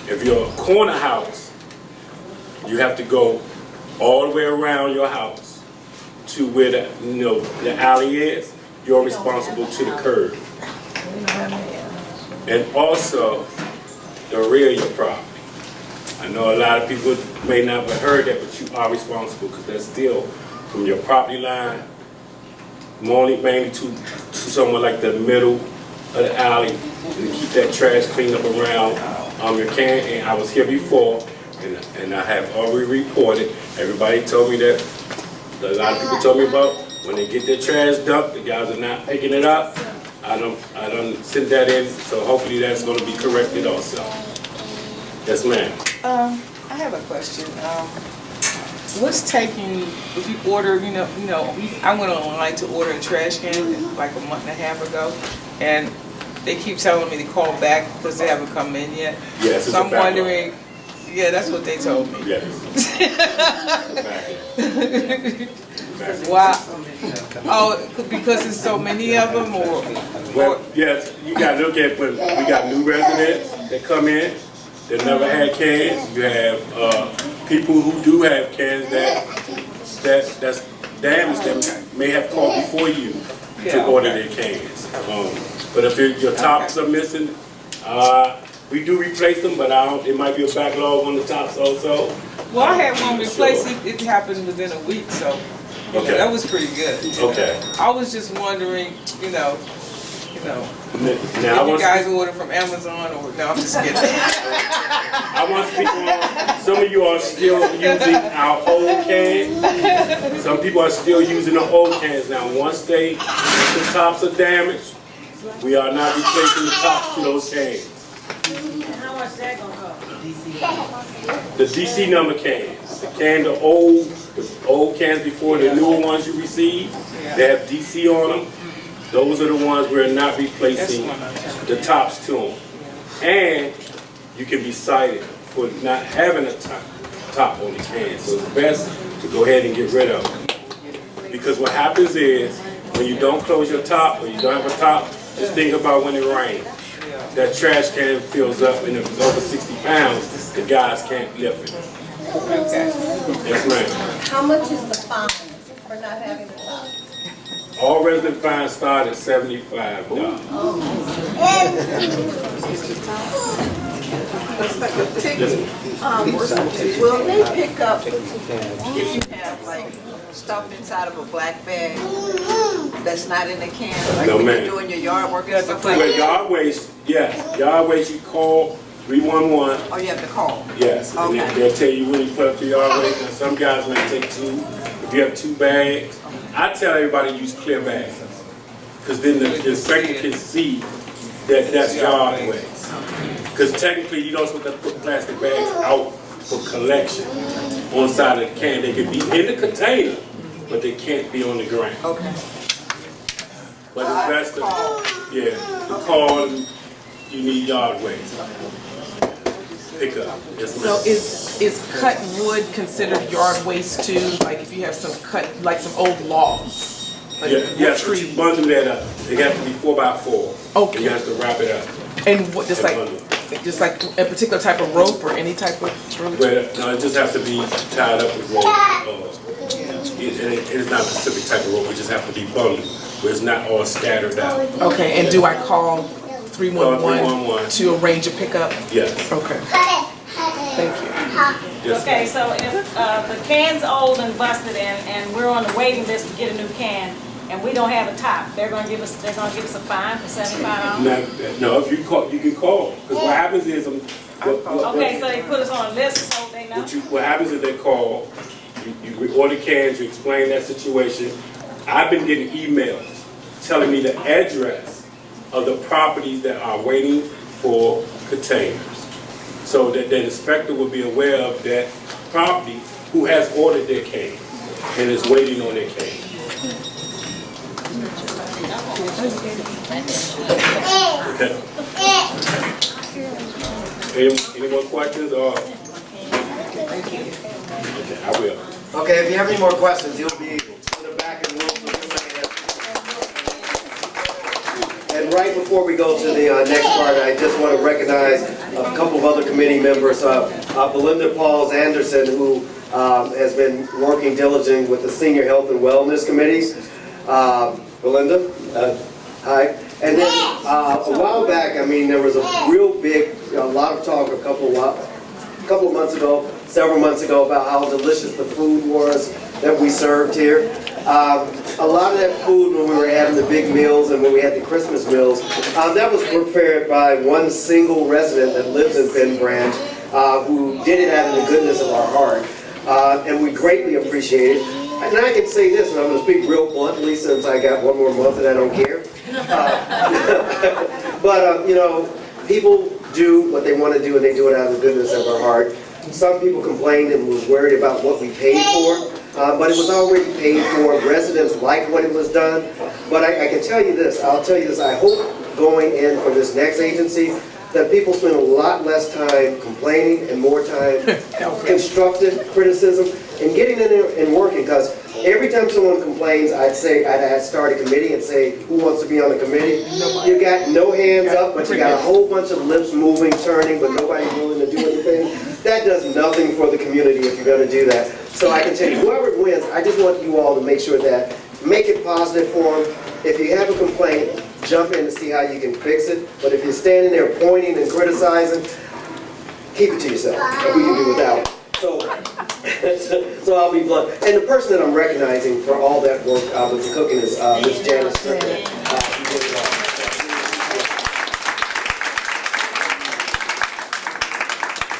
If you're a corner house, you have to go all the way around your house to where the alley is. You're responsible to the curb. And also the rear of your property. I know a lot of people may not have heard that, but you are responsible because that's still from your property line, mainly to somewhere like the middle of the alley, and keep that trash cleaned up around your can. And I was here before, and I have already reported. Everybody told me that, a lot of people told me about when they get their trash dumped, the guys are not picking it up. I don't send that in, so hopefully that's going to be corrected also. Yes, ma'am. I have a question. What's taking, if you order, I went online to order a trash can like a month and a half ago, and they keep telling me to call back because they haven't come in yet. Yes, so I'm wondering, yeah, that's what they told me. Yes. Wow. Oh, because there's so many of them, or? Well, yes, you got to look at when we got new residents that come in that never had cans. You have people who do have cans that's damaged that may have called before you to order their cans. But if your tops are missing, we do replace them, but it might be a backlog on the tops also. Well, I had one replaced. It happened within a week, so that was pretty good. Okay. I was just wondering, now, if you guys order from Amazon or no, I'm just kidding. I want to speak on, some of you are still using our old cans. Some people are still using the old cans now. Once the tops are damaged, we are not replacing the tops to those cans. How much that gonna cost? The DC number cans. The old cans before the newer ones you receive, they have DC on them. Those are the ones we're not replacing the tops to them. And you can be cited for not having a top on the can. So it's best to go ahead and get rid of them. Because what happens is, when you don't close your top or you don't have a top, just think about when it rains. That trash can fills up, and if it's over 60 pounds, the guys can't lift it. Okay. Yes, ma'am. How much is the fine for not having the top? All resident fines start at $75. Will they pick up if you have like stuff inside of a black bag that's not in the can? Like No, when ma'am. you're doing your yard work and stuff like Well, that? yard waste, yes. Yard waste, you call 311. Oh, you have to call? Yes. And Okay. they'll tell you when you put up the yard waste. And some guys may take 2. If you have 2 bags, I tell everybody to use clear bags. Because then the inspector can see that that's yard waste. Because technically, you don't supposed to put plastic bags out for collection on the side of the can. They can be in the container, but they can't be on the ground. Okay. But it's best to call and you need yard waste. Pick up. Yes, So ma'am. is cut wood considered yard waste too? Like if you have some old logs? Like Yes, but you bundle that up. They have to be 4x4. Okay. And you have to wrap it up. And what, just like a particular type of rope or any type of rope? Well, no, it just has to be tied up with rope. It's not a specific type of rope. It just has to be bundled, where it's not all scattered out. Okay, and do I call 311 311 to arrange a pickup? Yes. Okay. Thank you. Yes. Okay, so if the can's old and busted and we're on the waiting list to get a new can, and we don't have a top, they're gonna give us a fine for $75? No, if you call, you can call. Because what happens is, Okay, so they put us on a list so they know? what happens is they call, you order cans, you explain that situation. I've been getting emails telling me the address of the properties that are waiting for containers. So that the inspector will be aware of that property who has ordered their cane and is waiting on their cane. Okay. Any more questions or? Okay, I will. Okay, if you have any more questions, you'll be in the back of the room. And right before we go to the next part, I just want to recognize a couple of other committee members. Belinda Pauls Anderson, who has been working diligently with the Senior Health and Wellness Committees. Belinda, hi. And then a while back, I mean, there was a real big, a lot of talk a couple of months ago, several months ago, about how delicious the food was that we served here. A lot of that food when we were having the big meals and when we had the Christmas meals, that was prepared by one single resident that lives in Penn Branch, who did it out of the goodness of our heart. And we greatly appreciate it. And I can say this, and I'm going to speak real bluntly since I got one more month and I don't care. But, you know, people do what they want to do and they do it out of the goodness of their heart. Some people complained and was worried about what we paid for, but it was already paid for. Residents liked what it was done. But I can tell you this, I'll tell you this, I hope going in for this next agency that people spend a lot less time complaining and more time constructive criticism and getting in there and working, because every time someone complains, I'd start a committee and say, who wants to be on the committee? You got no hands up, but you got a whole bunch of lips moving, turning, but nobody willing to do anything. That does nothing for the community if you're going to do that. So I can tell you, whoever wins, I just want you all to make sure that, make it positive for them. If you have a complaint, jump in to see how you can fix it. But if you're standing there pointing and criticizing, keep it to yourself. And we can do without it. So I'll be blunt. And the person that I'm recognizing for all that work with the cooking is Miss Janice Strickland.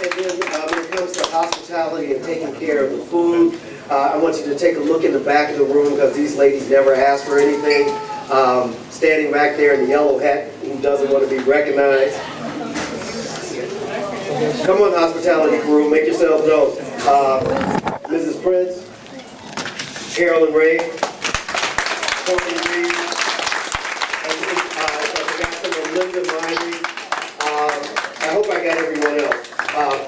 And then when it comes to hospitality and taking care of the food, I want you to take a look in the back of the room, because these ladies never ask for anything. Standing back there in the yellow hat, who doesn't want to be recognized. Come on, hospitality crew, make yourselves known. Mrs. Prince, Carolyn Ray, Tony Reed, and I forgot some of Linda Miley. I hope I got everyone else.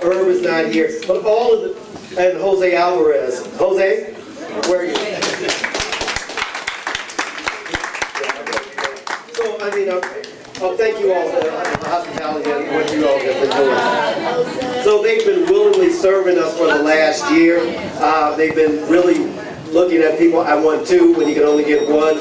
Herb is not here, but all of the, and Jose Alvarez. Jose, where are you? So, I mean, thank you all for the hospitality and what you all have been doing. So they've been willingly serving us for the last year. They've been really looking at people. I want two when you can only get one.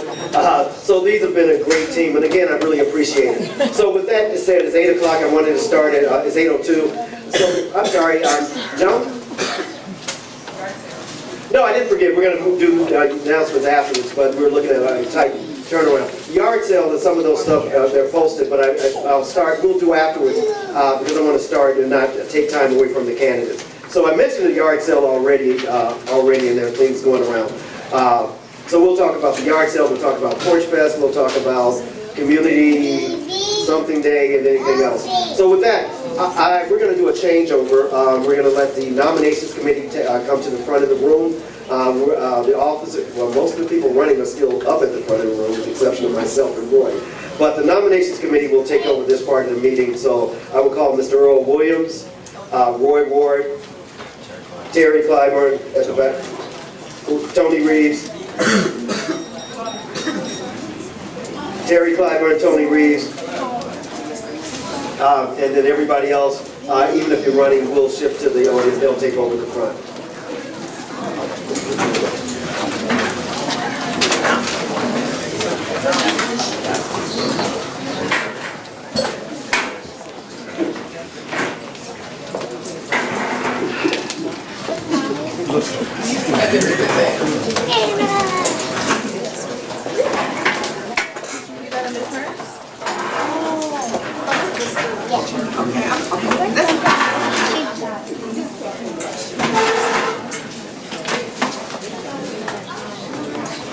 So these have been a great team, and again, I really appreciate it. So with that said, it's 8 o'clock. I wanted to start at, it's 8:02. So, I'm sorry, John? No, I didn't forget. We're going to do announcements afterwards, but we're looking at a tight turnaround. Yard sale and some of those stuff, they're posted, but I'll start, we'll do afterwards, because I want to start and not take time away from the candidates. So I mentioned the yard sale already, and there are things going around. So we'll talk about the yard sale, we'll talk about Porch Fest, we'll talk about Community Something Day and anything else. So with that, we're going to do a changeover. We're going to let the nominations committee come to the front of the room. The officer, well, most of the people running are still up at the front of the room, with the exception of myself and Roy. But the nominations committee will take over this part of the meeting. So I will call Mr. Earl Williams, Roy Ward, Terry Clyburn at the back, Tony Reeves, Terry Clyburn, Tony Reeves, and then everybody else, even if you're running, we'll shift to the audience. They'll take over the front.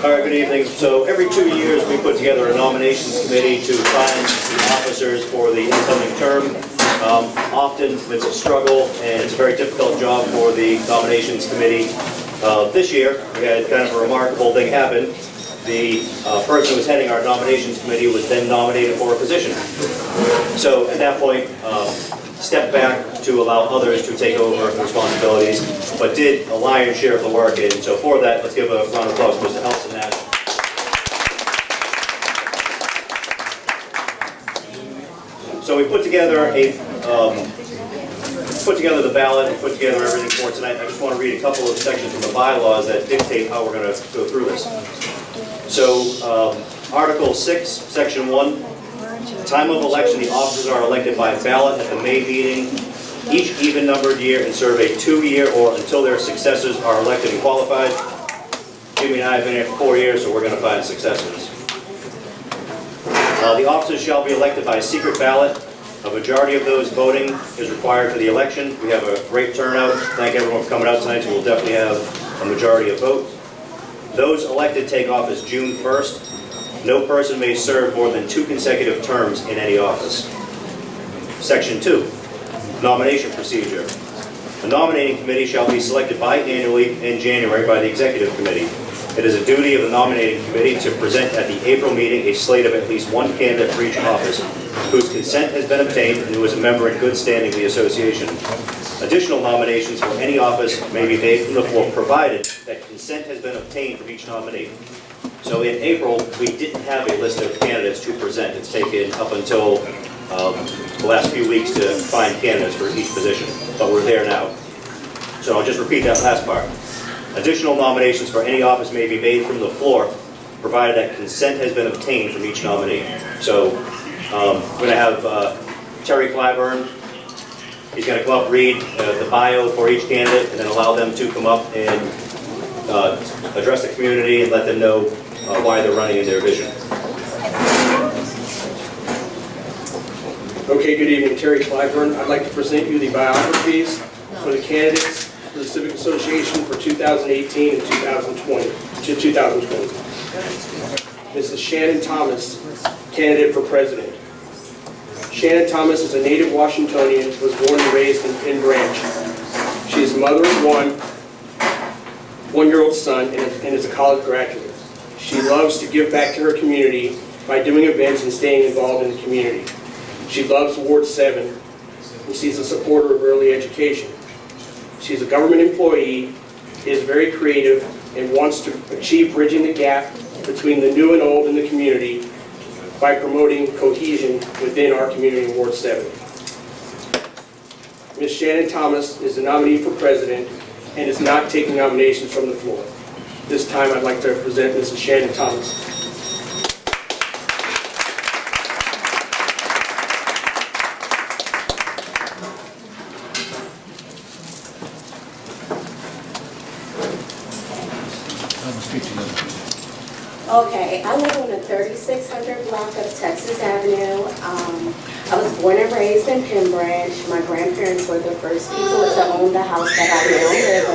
All right, good evening. So every 2 years, we put together a nominations committee to find the officers for the incoming term. Often it's a struggle and it's a very difficult job for the nominations committee. This year, we had kind of a remarkable thing happen. The person who was heading our nominations committee was then nominated for a position. So at that point, stepped back to allow others to take over the responsibilities, but did a lion's share of the work. And so for that, let's give a round of applause to Mr. Elson Nash. So we put together the ballot, and put together everything for tonight. I just want to read a couple of sections from the bylaws that dictate how we're going to go through this. So, Article 6, Section 1, time of election, the officers are elected by ballot at the May meeting, each even-numbered year, and serve a 2-year or until their successors are elected and qualified. Jimmy and I have been here for 4 years, so we're going to find successors. The officers shall be elected by a secret ballot. A majority of those voting is required for the election. We have a great turnout. Thank everyone for coming out tonight, so we'll definitely have a majority of votes. Those elected take office June 1st. No person may serve more than 2 consecutive terms in any office. Section 2, nomination procedure. A nominating committee shall be selected biannually in January by the executive committee. It is a duty of the nominating committee to present at the April meeting a slate of at least 1 candidate for each office whose consent has been obtained and who is a member in good standing of the association. Additional nominations for any office may be made from the floor provided that consent has been obtained from each nominee. So in April, we didn't have a list of candidates to present. It's taken up until the last few weeks to find candidates for each position, but we're there now. So I'll just repeat that last part. Additional nominations for any office may be made from the floor, provided that consent has been obtained from each nominee. So we're going to have Terry Clyburn. He's going to come up, read the bio for each candidate, and then allow them to come up and address the community and let them know why they're running in their vision. Okay, good evening, Terry Clyburn. I'd like to present you the biographies for the candidates for the Civic Association for 2018 and 2020. Mrs. Shannon Thomas, candidate for president. Shannon Thomas is a native Washingtonian, was born and raised in Penn Branch. She is the mother of one 1-year-old son and is a college graduate. She loves to give back to her community by doing events and staying involved in the community. She loves Ward 7 and she's a supporter of early education. She's a government employee, is very creative, and wants to achieve bridging the gap between the new and old in the community by promoting cohesion within our community in Ward 7. Ms. Shannon Thomas is the nominee for president and is not taking nominations from the floor. This time I'd like to present Mrs. Shannon Thomas. Okay, I live on the 3600 block of Texas Avenue. I was born and raised in Penn Branch. My grandparents were the first people to own the house that I now live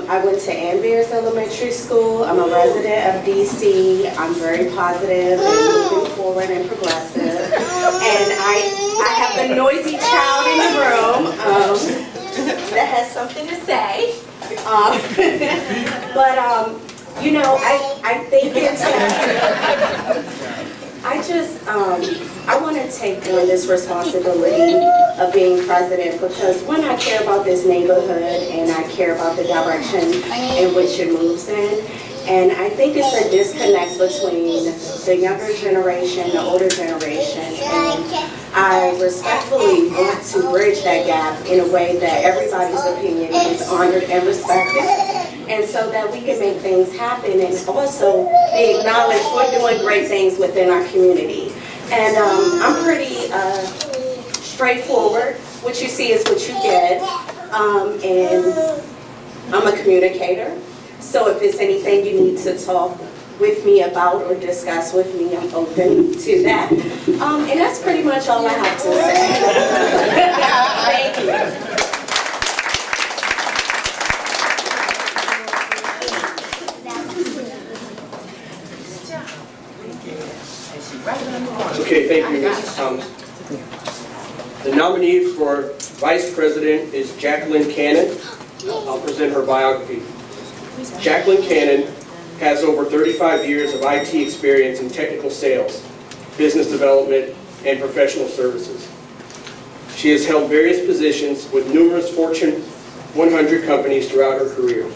in. I went to Ann Beers Elementary School. I'm a resident of DC. I'm very positive and moving forward and progressive. And I have the noisy child in the room that has something to say. You know, I think it's, I want to take on this responsibility of being president because when I care about this neighborhood and I care about the direction in which it moves in, and I think it's a disconnect between the younger generation, the older generation, and I respectfully want to bridge that gap in a way that everybody's opinion is honored and respected, and so that we can make things happen and also be acknowledged for doing great things within our community. And I'm pretty straightforward. What you see is what you get, and I'm a communicator. So if it's anything you need to talk with me about or discuss with me, I'm open to that. And that's pretty much all I have to say. Thank you. Okay, thank you, Mrs. Thomas. nominee for Vice President is Jacqueline Cannon. I'll present her biography. Jacqueline Cannon has over 35 years of IT experience in technical sales, business development, and professional services. She has held various positions with numerous Fortune 100 companies throughout her career.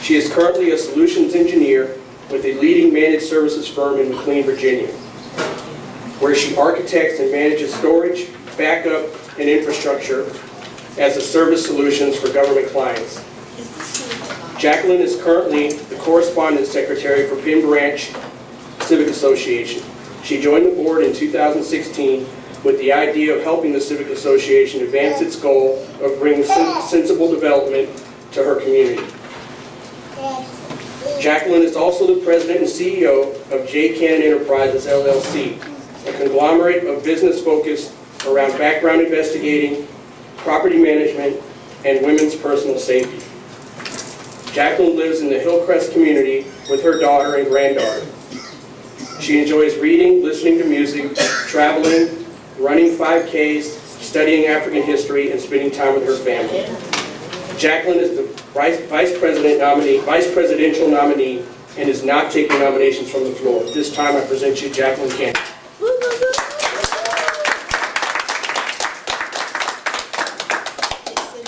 She is currently a solutions engineer with a leading managed services firm in McLean, Virginia, where she architects and manages storage, backup, and infrastructure as a service solutions for government clients. Jacqueline is currently the Correspondent Secretary for Penn Branch Civic Association. She joined the board in 2016 with the idea of helping the Civic Association advance its goal of bringing sensible development to her community. Jacqueline is also the president and CEO of J. Cannon Enterprises, LLC, a conglomerate of business focused around background investigating, property management, and women's personal safety. Jacqueline lives in the Hillcrest community with her daughter and granddaughter. She enjoys reading, listening to music, traveling, running 5Ks, studying African history, and spending time with her family. Jacqueline is the vice presidential nominee and is not taking nominations from the floor. At this time, I present you Jacqueline Cannon.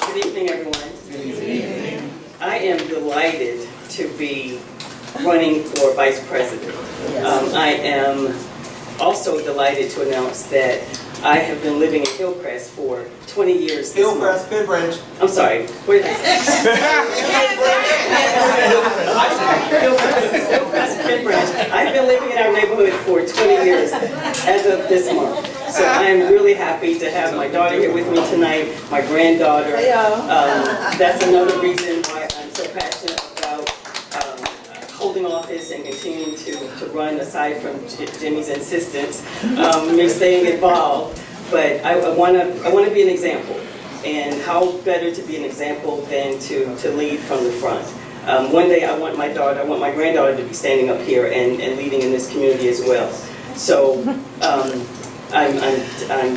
Good evening, everyone. Good evening. I am delighted to be running for vice president. I am also delighted to announce that I have been living in Hillcrest for 20 years. Hillcrest, Penn Branch. I'm sorry, where did I say? Hillcrest, Penn Branch. I've been living in our neighborhood for 20 years as of this month. So I am really happy to have my daughter here with me tonight, my granddaughter. That's another reason why I'm so passionate about holding office and continuing to run, aside from Jimmy's insistence, me staying involved. But I want to be an example, and how better to be an example than to lead from the front. One day I want my granddaughter to be standing up here and leading in this community as well. So I'm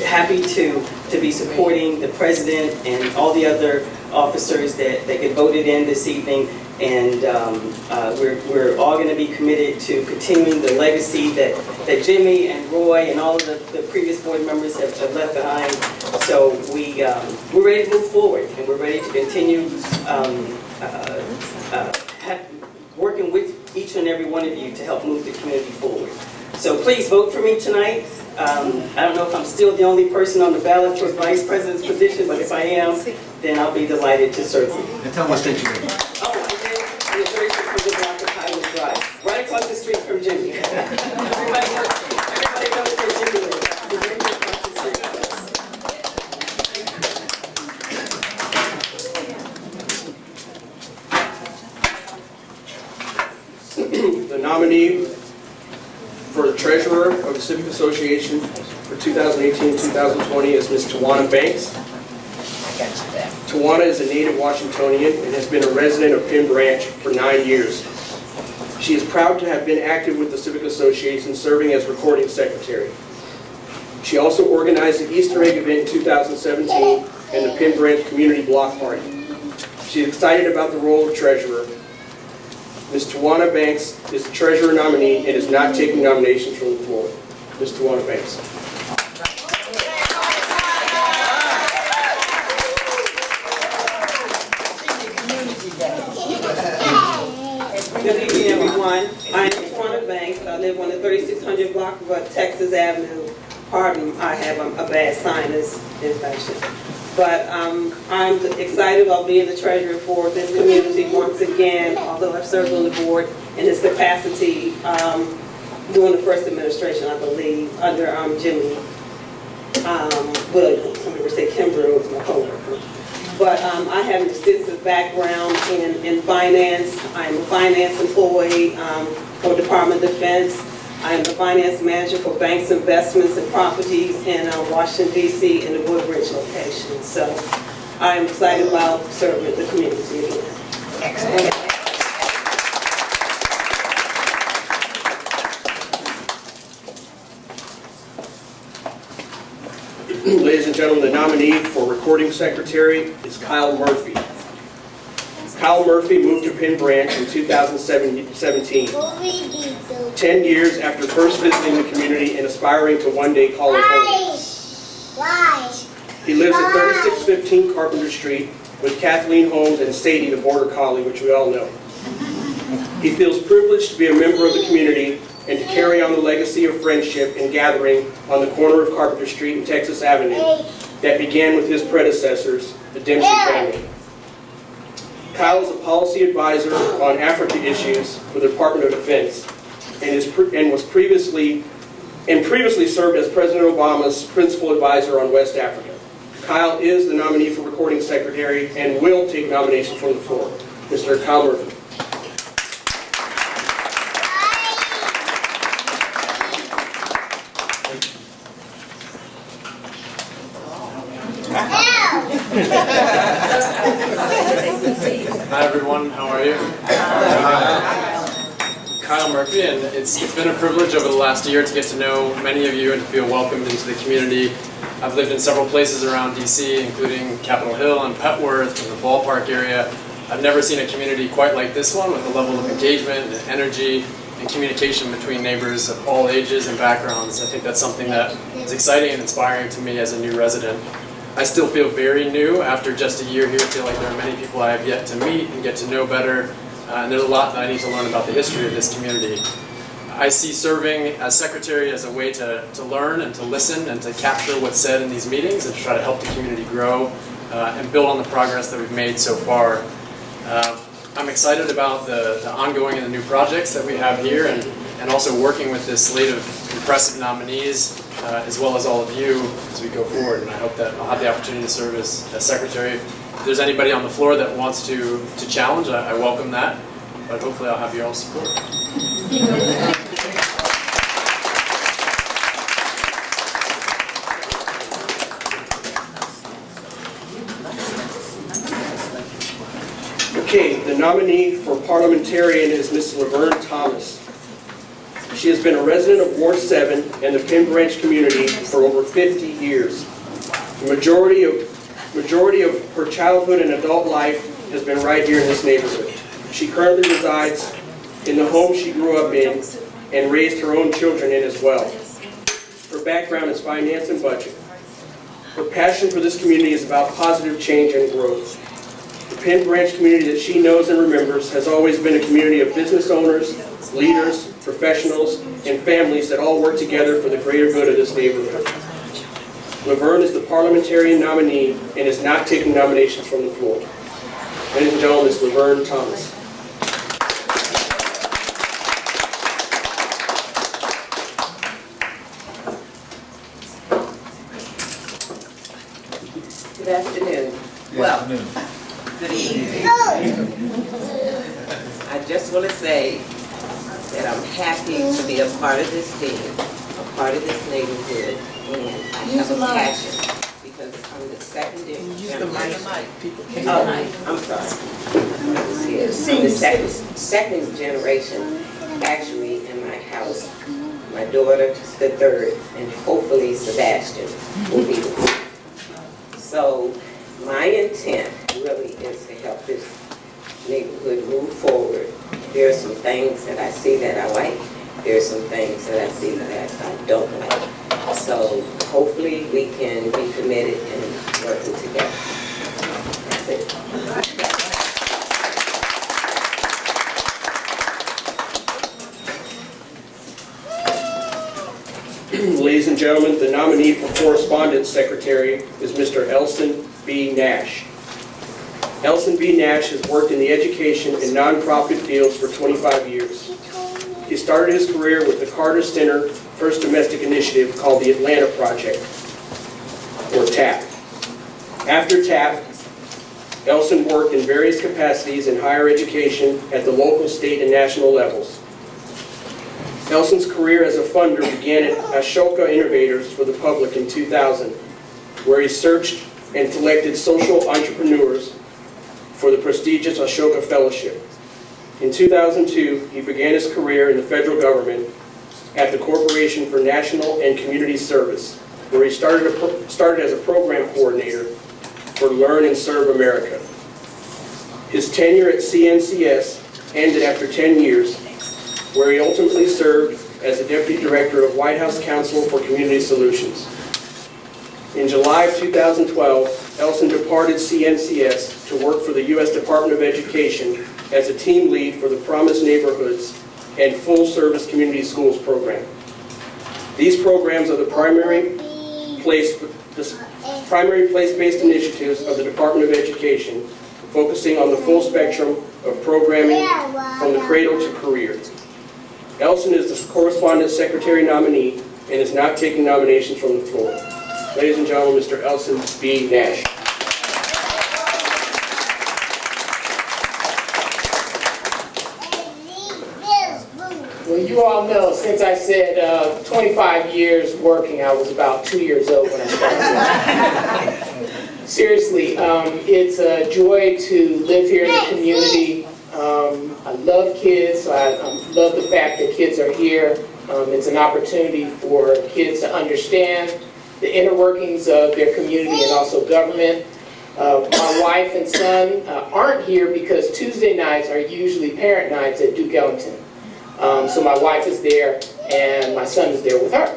happy to be supporting the president and all the other officers that get voted in this evening. And we're all going to be committed to continuing the legacy that Jimmy and Roy and all of the previous board members have left behind. So we're ready to move forward, and we're ready to continue working with each and every one of you to help move the community forward. So please vote for me tonight. I don't know if I'm still the only person on the ballot for vice president's position, but if I am, then I'll be delighted to serve you. And tell what state you live in. The 3600 block of Highland Drive, right across the street from Jimmy. Everybody knows where Jimmy lives. We're right across the The nominee for the treasurer of the Civic Association for 2018-2020 is Ms. Tawana Banks. Tawana is a native Washingtonian and has been a resident of Penn Branch for 9 years. She is proud to have been active with the Civic Association, serving as recording secretary. She also organized the Easter egg event in 2017 and the Penn Branch Community Block Party. She is excited about the role of treasurer. Ms. Tawana Banks is the treasurer nominee and is not taking nominations from the floor. Ms. Tawana Banks. Good evening, everyone. I'm Tawana Banks. I live on the 3600 block of Texas Avenue. Pardon, I have a bad sinus infection. But I'm excited about being the treasurer for this community once again, although I've served on the board in this capacity during the first administration, I believe, under Jimmy Williams. Some people say Kimbrough was my coworker. But I have an extensive background in finance. I'm a finance employee for Department of Defense. I am the finance manager for banks, investments, and properties in Washington, D.C. in the Woodbridge location. So I am excited about serving the community again. Excellent. Ladies and gentlemen, the nominee for recording secretary is Kyle Murphy. Kyle Murphy moved to Penn Branch in 2017, 10 years after first visiting the community and aspiring to one day call it home. He lives at 3615 Carpenter Street with Kathleen Holmes and Sadie, the border collie, which we all know. He feels privileged to be a member of the community and to carry on the legacy of friendship and gathering on the corner of Carpenter Street and Texas Avenue that began with his predecessors, the Dempsey family. Kyle is a policy advisor on Africa issues for the Department of Defense and previously served as President Obama's principal advisor on West Africa. Kyle is the nominee for recording secretary and will take nominations from the floor. Mr. Kyle Murphy. Hi everyone, how are you? Kyle Murphy, and it's been a privilege over the last year to get to know many of you and to feel welcomed into the community. I've lived in several places around DC, including Capitol Hill and Petworth and the ballpark area. I've never seen a community quite like this one, with the level of engagement and energy and communication between neighbors of all ages and backgrounds. I think that's something that is exciting and inspiring to me as a new resident. I still feel very new after just a year here. I feel like there are many people I have yet to meet and get to know better, and there's a lot that I need to learn about the history of this community. I see serving as secretary as a way to learn and to listen and to capture what's said in these meetings and to try to help the community grow and build on the progress that we've made so far. I'm excited about the ongoing and the new projects that we have here, and also working with this slate of impressive nominees, as well as all of you as we go forward. And I hope that I'll have the opportunity to serve as secretary. If there's anybody on the floor that wants to challenge, I welcome that, but hopefully I'll have your all support. Okay, the nominee for Parliamentarian is Ms. Roberta Thomas. She has been a resident of Ward 7 and the Penn Branch community for over 50 years. The majority of her childhood and adult life has been right here in this neighborhood. She currently resides in the home she grew up in and raised her own children in as well. Her background is finance and budget. Her passion for this community is about positive change and growth. The Penn Branch community that she knows and remembers has always been a community of business owners, leaders, professionals, and families that all work together for the greater good of this neighborhood. Laverne is the Parliamentarian nominee and is not taking nominations from the floor. Ladies and gentlemen, Ms. Laverne Thomas. Good afternoon. Well, good evening. I just want to say that I'm happy to be a part of this team, a part of this neighborhood, and I have a passion because I'm the second generation. I'm sorry. I'm the second generation actually in my house. My daughter, the third, and hopefully Sebastian will be the fourth. So my intent really is to help this neighborhood move forward. There are some things that I see that I like. There are some things that I see that I don't like. So hopefully we can be committed and working together. That's it. Ladies and gentlemen, the nominee for Correspondent Secretary is Mr. Elson B. Nash. Elson B. Nash has worked in the education and nonprofit fields for 25 years. He started his career with the Carter Center First Domestic Initiative called the Atlanta Project, or TAP. After TAP, Elson worked in various capacities in higher education at the local, state, and national levels. Elson's career as a funder began at Ashoka Innovators for the Public in 2000, where he searched and selected social entrepreneurs for the prestigious Ashoka Fellowship. In 2002, he began his career in the federal government at the Corporation for National and Community Service, where he started as a program coordinator for Learn and Serve America. His tenure at CNCS ended after 10 years, where he ultimately served as the Deputy Director of White House Council for Community Solutions. In July of 2012, Elson departed CNCS to work for the U.S. Department of Education as a team lead for the Promised Neighborhoods and Full Service Community Schools program. These programs are the primary place-based initiatives of the Department of Education, focusing on the full spectrum of programming from the cradle to career. Elson is the Correspondent Secretary nominee and is not taking nominations from the floor. Ladies and gentlemen, Mr. Elson B. Nash. Well, you all know, since I said 25 years working, I was about 2 years old when I started. Seriously, it's a joy to live here in the community. I love kids. I love the fact that kids are here. It's an opportunity for kids to understand the inner workings of their community and also government. My wife and son aren't here because Tuesday nights are usually parent nights at Duke Ellington. So my wife is there and my son is there with her.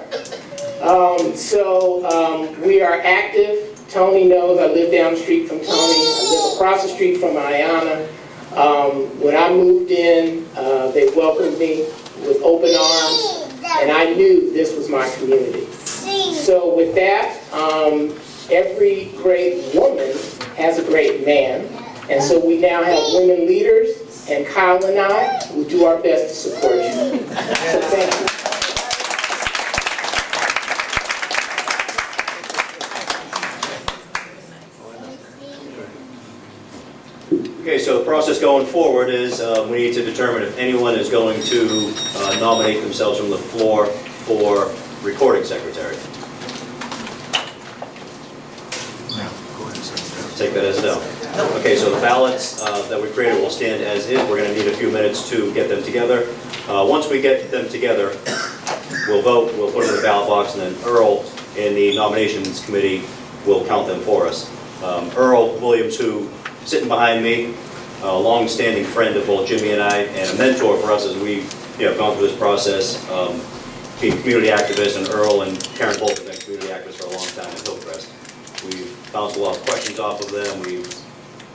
We are active. Tony knows I live down the street from Tony. I live across the street from Ayana. When I moved in, they welcomed me with open arms, and I knew this was my community. So with that, every great woman has a great man, and so we now have women leaders, and Kyle and I will do our best to support you. So thank you. Okay, so the process going forward is we need to determine if anyone is going to nominate themselves from the floor for recording secretary. Take that as no. Okay, so the ballots that we created will stand as is. We're going to need a few minutes to get them together. Once we get them together, we'll vote, we'll put them in the ballot box, and then Earl in the nominations committee will count them for us. Earl Williams, who sitting behind me, a long-standing friend of both Jimmy and I, and a mentor for us as we've gone through this process, being a community activist, and Earl and Karen both have been community activists for a long time at Hillcrest. We've bounced a lot of questions off of them, we've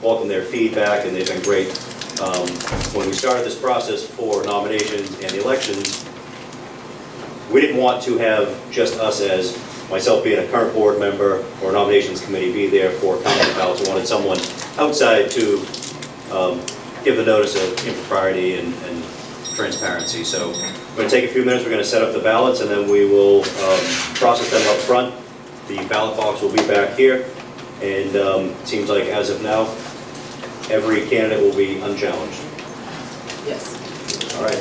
welcomed their feedback, and they've been great. When we started this process for nominations and the elections, we didn't want to have just us as myself being a current board member or nominations committee be there for counting ballots. We wanted someone outside to give the notice of impropriety and transparency. So we're going to take a few minutes, we're going to set up the ballots, and then we will process them up front. The ballot box will be back here, and it seems like as of now, every candidate will be unchallenged. Yes. All right.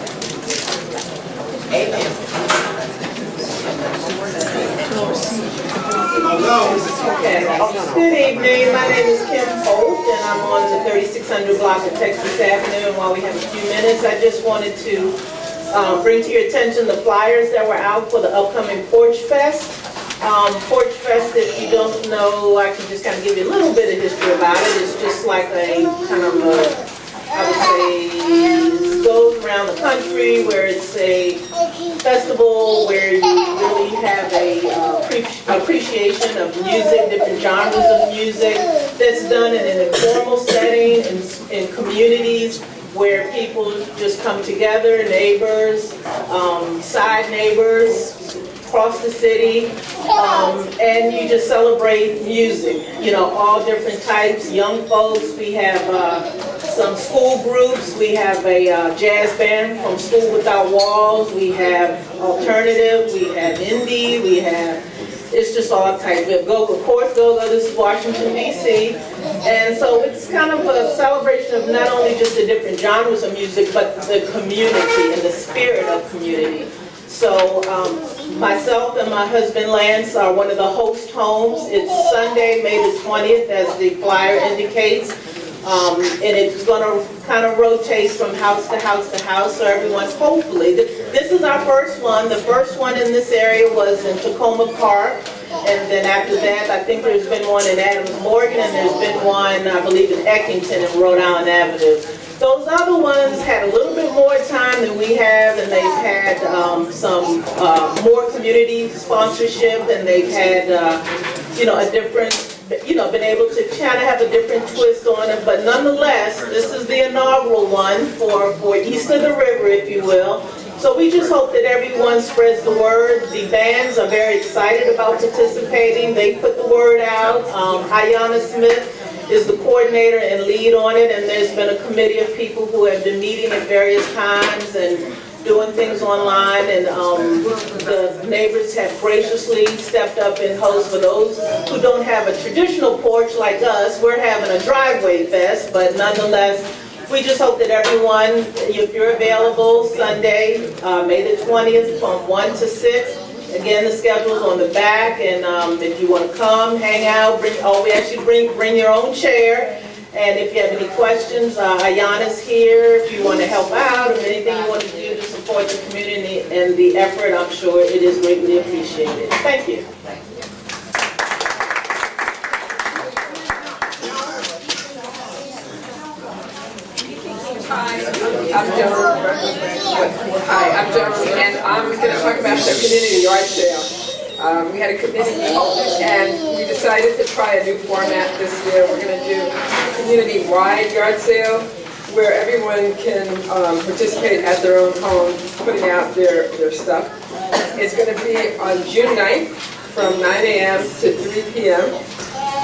Amen. Good evening, my name is Kim Holt, and I'm on the 3600 block of Texas Avenue, and while we have a few minutes, I just wanted to bring to your attention the flyers that were out for the upcoming Porch Fest. Porch Fest, if you don't know, I can just kind of give you a little bit of history about it. It's just like a kind of a, I would say, it goes around the country where it's a festival where you really have a appreciation of music, different genres of music that's done in an informal setting in communities where people just come together, neighbors, side neighbors, across the city, and you just celebrate music, all different types, young folks. We have some school groups, we have a jazz band from School Without Walls, we have alternative, we have indie, we have, it's just all types. We have of course, this is Washington, D.C., and so it's kind of a celebration of not only just the different genres of music, but the community and the spirit of community. So myself and my husband Lance are one of the host homes. It's Sunday, May the 20th, as the flyer indicates. And it's going to kind of rotate from house to house to house, so everyone's hopefully. This is our first one. The first one in this area was in Tacoma Park. And then after that, I think there's been one in Adams Morgan, and there's been one, I believe, in Eckington and Rhode Island Avenue. Those other ones had a little bit more time than we have, and they've had some more community sponsorship, and they've had, a different, been able to kind of have a different twist on it. But nonetheless, this is the inaugural one for East of the River, if you will. So we just hope that everyone spreads the word. The bands are very excited about participating. They put the word out. Ayanna Smith is the coordinator and lead on it, and there's been a committee of people who have been meeting at various times and doing things online, and the neighbors have graciously stepped up and host. For those who don't have a traditional porch like us, we're having a driveway fest, but nonetheless, we just hope that everyone, if you're available, Sunday, May the 20th, from 1 to 6. Again, the schedule's on the back, and if you want to come, hang out, bring your own chair. And if you have any questions, Ayanna's here. If you want to help out, or anything you want to do to support the community and the effort, I'm sure it is greatly appreciated. Thank you. I'm Jacqueline, and I'm going to talk about the community yard sale. We had a committee and we decided to try a new format this year. We're going to do a community-wide yard sale where everyone can participate at their own home, putting out their stuff. It's going to be on June 9th from 9 a.m. to 3 p.m.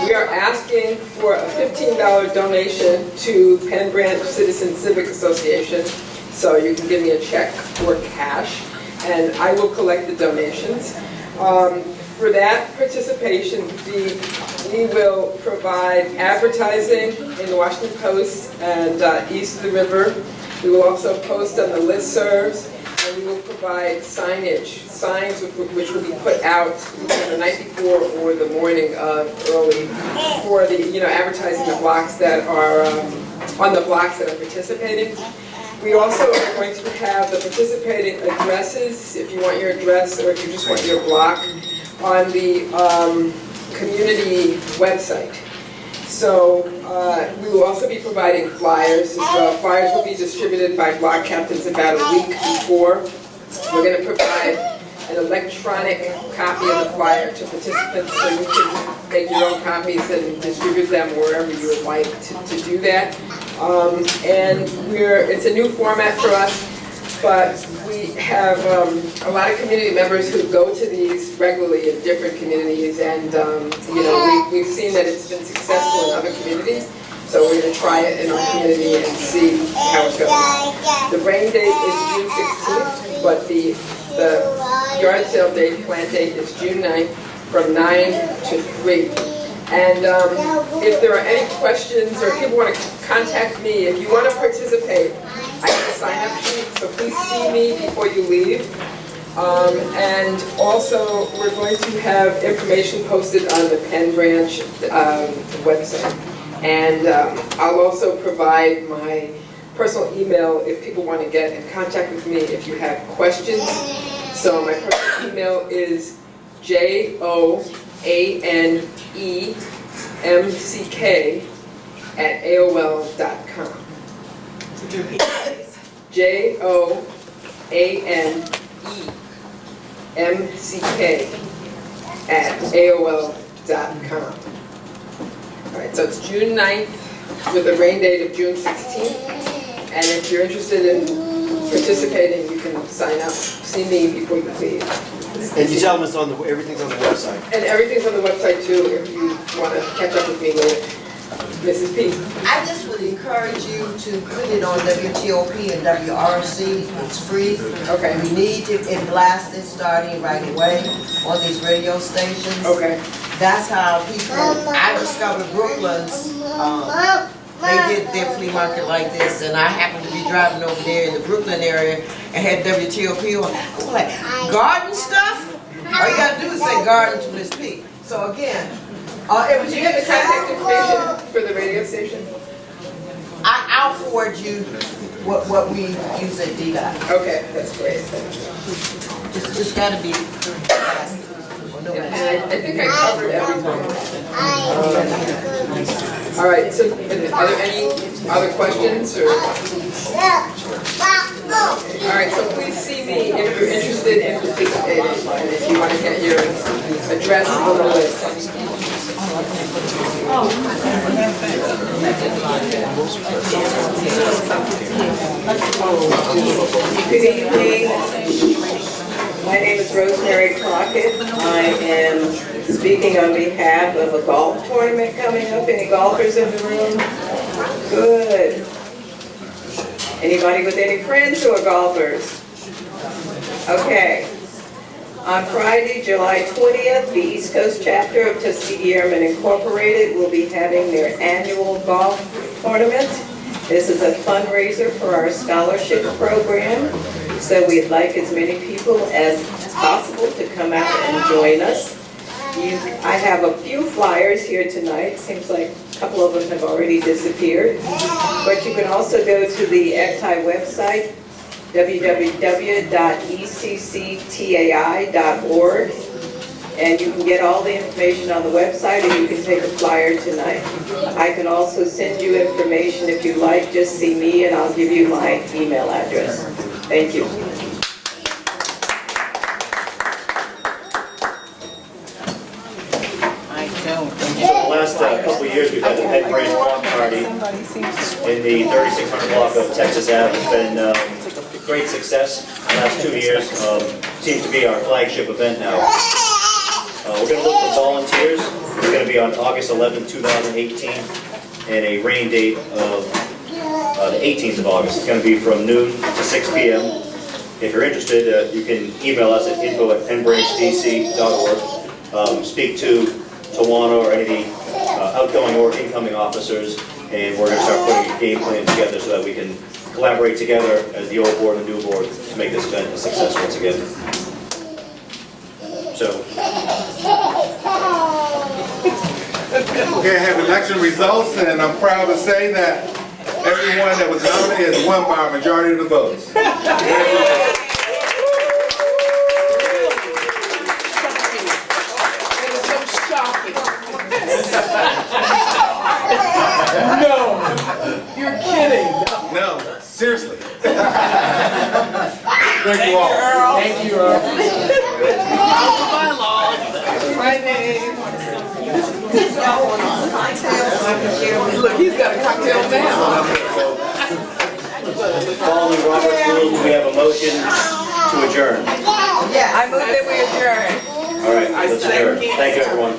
We are asking for a $15 donation to Penn Branch Citizen Civic Association. So you can give me a check or cash, and I will collect the donations. For that participation fee, we will provide advertising in the Washington Post and East of the River. We will also post on the listservs, and we will provide signs which will be put out either the night before or the morning of early for the, advertising the blocks that are on the blocks that are participating. We also are going to have the participating addresses, if you want your address or if you just want your block, on the community website. So we will also be providing flyers as well. Flyers will be distributed by block captains about a week before. We're going to provide an electronic copy of the flyer to participants so you can make your own copies and distribute them wherever you would like to do that. And it's a new format for us, but we have a lot of community members who go to these regularly in different communities, and we've seen that it's been successful in other communities. So we're going to try it in our community and see how it goes. The rain date is June 16th, but the yard sale date, plant date is June 9th from 9 to 3. And if there are any questions or people want to contact me, if you want to participate, I have a sign-up sheet, so please see me before you leave. And also, we're going to have information posted on the Penn Branch website. And I'll also provide my personal email if people want to get in contact with me if you have questions. So my personal email is joanemck@aol.com. joanemck@aol.com. All right, so it's June 9th with a rain date of June 16th. And if you're interested in participating, you can sign up, see me before you leave. And you tell them everything's on the website. And everything's on the website too, if you want to catch up with me later. Mrs. P. I just would encourage you to put it on WTOP and WRC. It's free. Okay. We need to blast it starting right away on these radio stations. Okay. That's how people, I discovered Brooklyn's, they did their flea market like this, and I happened to be driving over there in the Brooklyn area and had WTOP on. I'm like, garden stuff? All you gotta do is say garden to Miss P. So again, Would you get the contact information for the radio station? I'll forward you what we use at DDOT. Okay, that's great. It's gotta be, no And I think I covered everything. All right, so are there any other questions or? All right, so please see me if you're interested in participating and if you want to get your address on the list. Good evening. My name is Rosemary Crockett. I am speaking on behalf of a golf tournament coming up. Any golfers in the room? Good. Anybody with any friends who are golfers? Okay. On Friday, July 20th, the East Coast chapter of Tuskegee Airmen Incorporated will be having their annual golf tournament. This is a fundraiser for our scholarship program, so we'd like as many people as possible to come out and join us. I have a few flyers here tonight. Seems like a couple of them have already disappeared. But you can also go to the ECTI website, www.ecctai.org, and you can get all the information on the website, and you can take a flyer tonight. I can also send you information if you like. Just see me and I'll give you my email address. Thank you. So the last couple of years, we've had the Penn Branch Block Party in the 3600 block of Texas Ave. It's been great success the last 2 years. Seems to be our flagship event now. We're going to look for volunteers. It's going to be on August 11, 2018, and a rain date of the 18th of August. It's going to be from noon to 6 p.m. If you're interested, you can email us at info@pennbranchdc.org. Speak to Tawana or any of the outgoing or incoming officers, and we're going to start putting a game plan together so that we can collaborate together as the old board and the new board to make this event a success once again. So. Okay, I have election results, and I'm proud to say that everyone that was nominated has won by a majority of the votes. No, you're kidding. No, seriously. Thank you all. Thank you, Earl. My name. Look, he's got a cocktail now. Following Robert's rules, we have a motion to adjourn. Yeah, I move that we adjourn. All right, let's adjourn. Thank you, everyone.